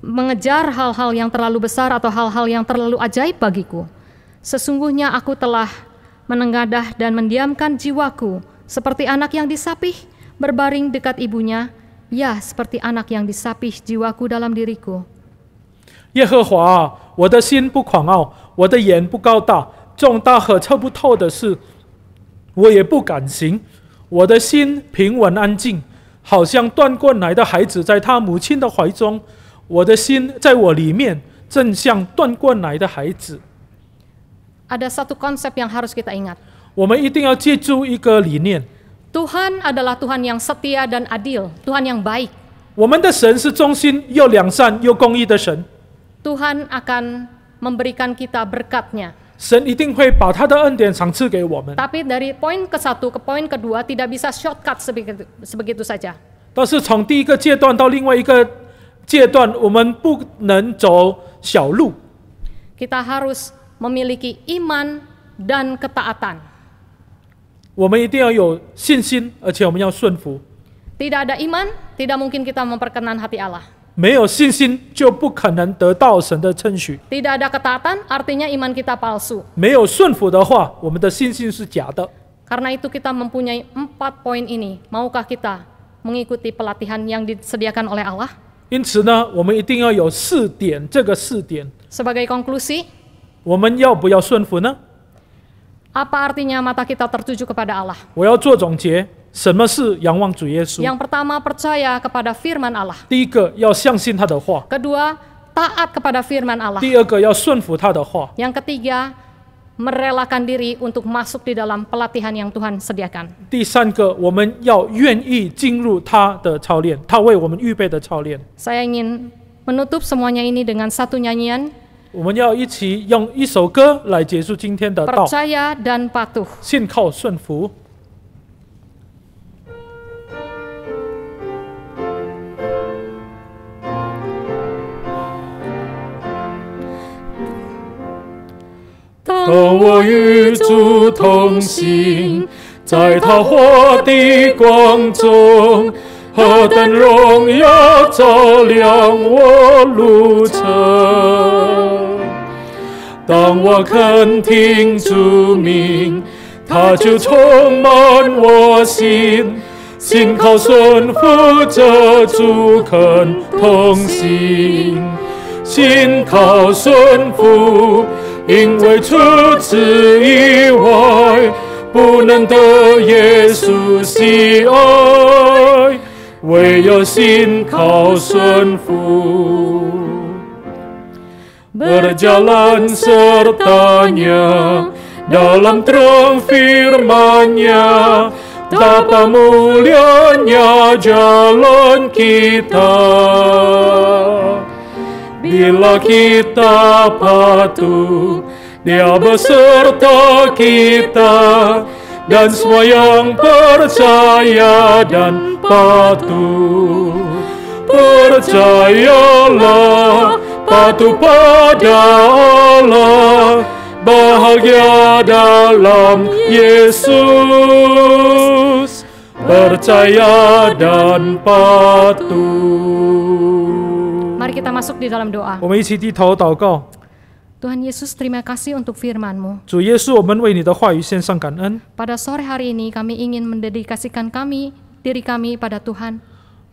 mengejar hal-hal yang terlalu besar atau hal-hal yang terlalu ajaib bagiku. Sesungguhnya aku telah menengadah dan mendiamkan jiwaku seperti anak yang disapih berbaring dekat ibunya. Ya, seperti anak yang disapih jiwaku dalam diriku. 耶和华啊，我的心不狂傲，我的眼不高大，重大和测不透的事，我也不敢行。我的心平稳安静，好像断过奶的孩子在他母亲的怀中。我的心在我里面，正像断过奶的孩子。 Ada satu konsep yang harus kita ingat. 我们一定要记住一个理念： Tuhan adalah Tuhan yang setia dan adil, Tuhan yang baik. 我们的神是忠心又良善又公义的神。 Tuhan akan memberikan kita berkat-Nya. 神一定会把他的恩典赏赐给我们。 Tapi dari poin ke-1 ke poin ke-2 tidak bisa shortcut sebegitu saja. 但是从第一个阶段到另外一个阶段，我们不能走小路。 Kita harus memiliki iman dan ketaatan. 我们一定要有信心，而且我们要顺服。 Tidak ada iman, tidak mungkin kita memperkenan hati Allah. 没有信心，就不可能得到神的称许。 Tidak ada ketaatan, artinya iman kita palsu. 没有顺服的话，我们的信心是假的。 Karena itu kita mempunyai 4 poin ini. Maukah kita mengikuti pelatihan yang disediakan oleh Allah? 因此呢，我们一定要有4点，这个4点， Sebagai konklusi, 我们要不要顺服呢？ apa artinya mata kita tertuju kepada Allah? 我要做总结，什么是仰望主耶稣？ Yang pertama, percaya kepada firman Allah. 第一个要相信他的话， Kedua, taat kepada firman Allah. 第二个要顺服他的话， Yang ketiga, merelakan diri untuk masuk di dalam pelatihan yang Tuhan sediakan. 第三个我们要愿意进入他的操练，他为我们预备的操练。 Saya ingin menutup semuanya ini dengan satu nyanyian, 我们要一起用一首歌来结束今天的道， percaya dan patuh. 信靠顺服。 当我与主同行，在他火的光中，何等荣耀照亮我路程。当我肯听主名，他就充满我心，信靠顺服着主肯同行，信靠顺服。 因为除此以外，不能得耶稣喜爱，唯有信靠顺服。Berjalan sertanya dalam terang firman-Nya, betapa mulianya jalan kita. Bila kita patuh, Dia beserta kita, dan semua yang percaya dan patuh. Percayalah, patuh pada Allah, bahagia dalam Yesus. Percaya dan patuh. kita masuk di dalam doa. 我们一起低头祷告。 Tuhan Yesus, terima kasih untuk firman-Mu. 主耶稣，我们为你的话语献上感恩。 Pada sore hari ini kami ingin mendedikasikan diri kami pada Tuhan.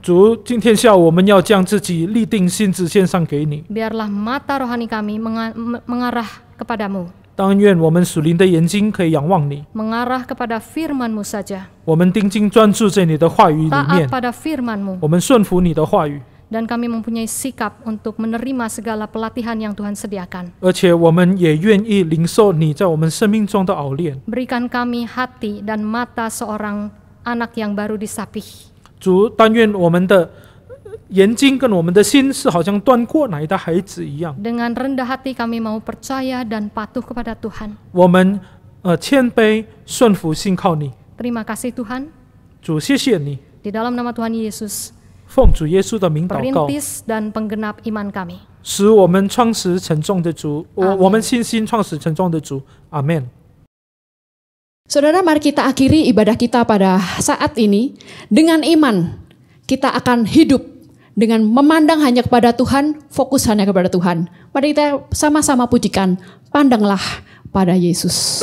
主，今天下午我们要将自己立定心志献上给你。 Biarlah mata rohani kami mengarah kepadamu, 但愿我们属灵的眼睛可以仰望你， mengarah kepada firman-Mu saja, 我们定睛专注在你的话语里 taat 面， pada firman-Mu, 我们顺服你的话语， dan kami mempunyai sikap untuk menerima segala pelatihan yang Tuhan sediakan. 而且我们也愿意领受你在我们生命中的熬炼。 Berikan kami hati dan mata seorang anak yang baru disapih. 主，但愿我们的眼睛跟我们的心是好像断过奶的孩子一样， Dengan rendah hati kami mau percaya dan patuh kepada Tuhan. 我们谦卑顺服信靠你。 Terima kasih Tuhan. 主，谢谢你， Di dalam nama Tuhan Yesus, 奉主耶稣的名祷告， perintis dan penggenap iman kami. 使我们创始成重的主， Amen 我们信心创始成重的主，阿门。 Saudara, mari kita akhiri ibadah kita pada saat ini dengan iman. Kita akan hidup dengan memandang hanya kepada Tuhan, fokus hanya kepada Tuhan. Mari kita sama-sama pujikan, pandanglah pada Yesus.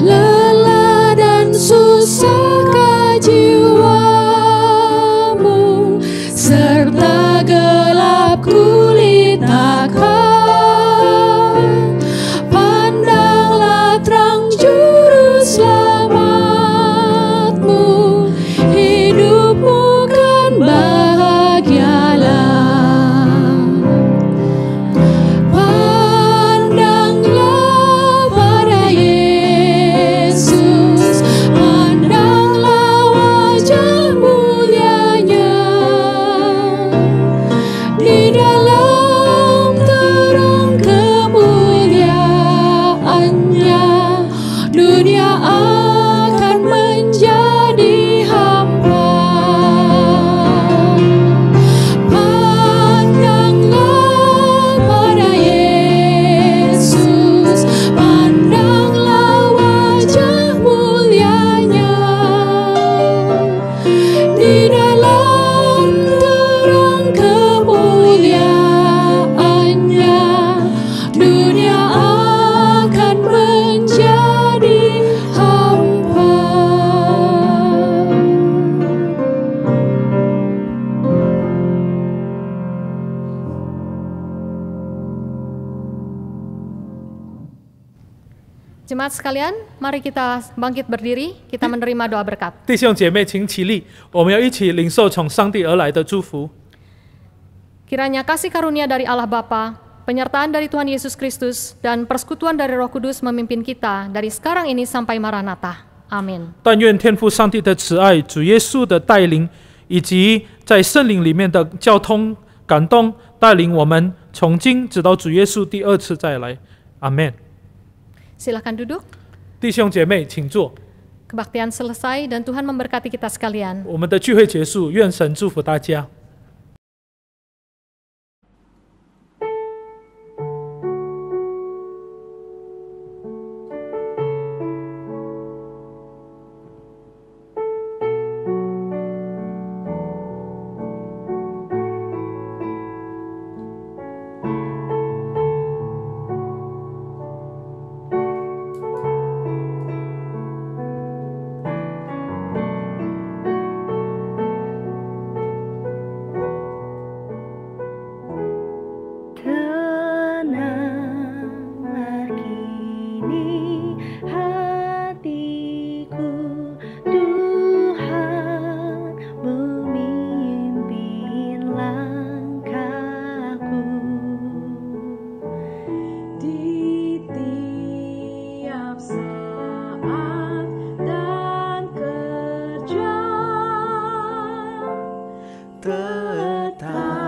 Lelah dan susahkah jiwamu, serta gelap gulitakan. Pandanglah terang juru selamatmu, hidupmu kan bahagialah. Pandanglah pada Yesus, pandanglah wajah mulianya. Di dalam terang kemuliaannya, dunia akan menjadi hampa. Pandanglah pada Yesus, pandanglah wajah mulianya. Di dalam terang kemuliaannya, dunia akan menjadi hampa. Jemaat sekalian, mari kita bangkit berdiri, kita menerima doa berkat. 弟兄姐妹，请起立，我们要一起领受从上帝而来的祝福。 Kiranya kasih karunia dari Allah Bapa, penyertaan dari Tuhan Yesus Kristus, dan persekutuan dari Roh Kudus memimpin kita dari sekarang ini sampai Maranatha. Amin. 但愿天父上帝的慈爱、主耶稣的带领，以及在圣灵里面的交通感动，带领我们从今直到主耶稣第二次再来。阿门。 Silakan duduk. 弟兄姐妹，请坐。 Kebaktian selesai dan Tuhan memberkati kita sekalian. 我们的聚会结束，愿神祝福大家。Tenanglah kini hatiku, Tuhan memimpin langkahku. Di tiap saat dan kerja, tetap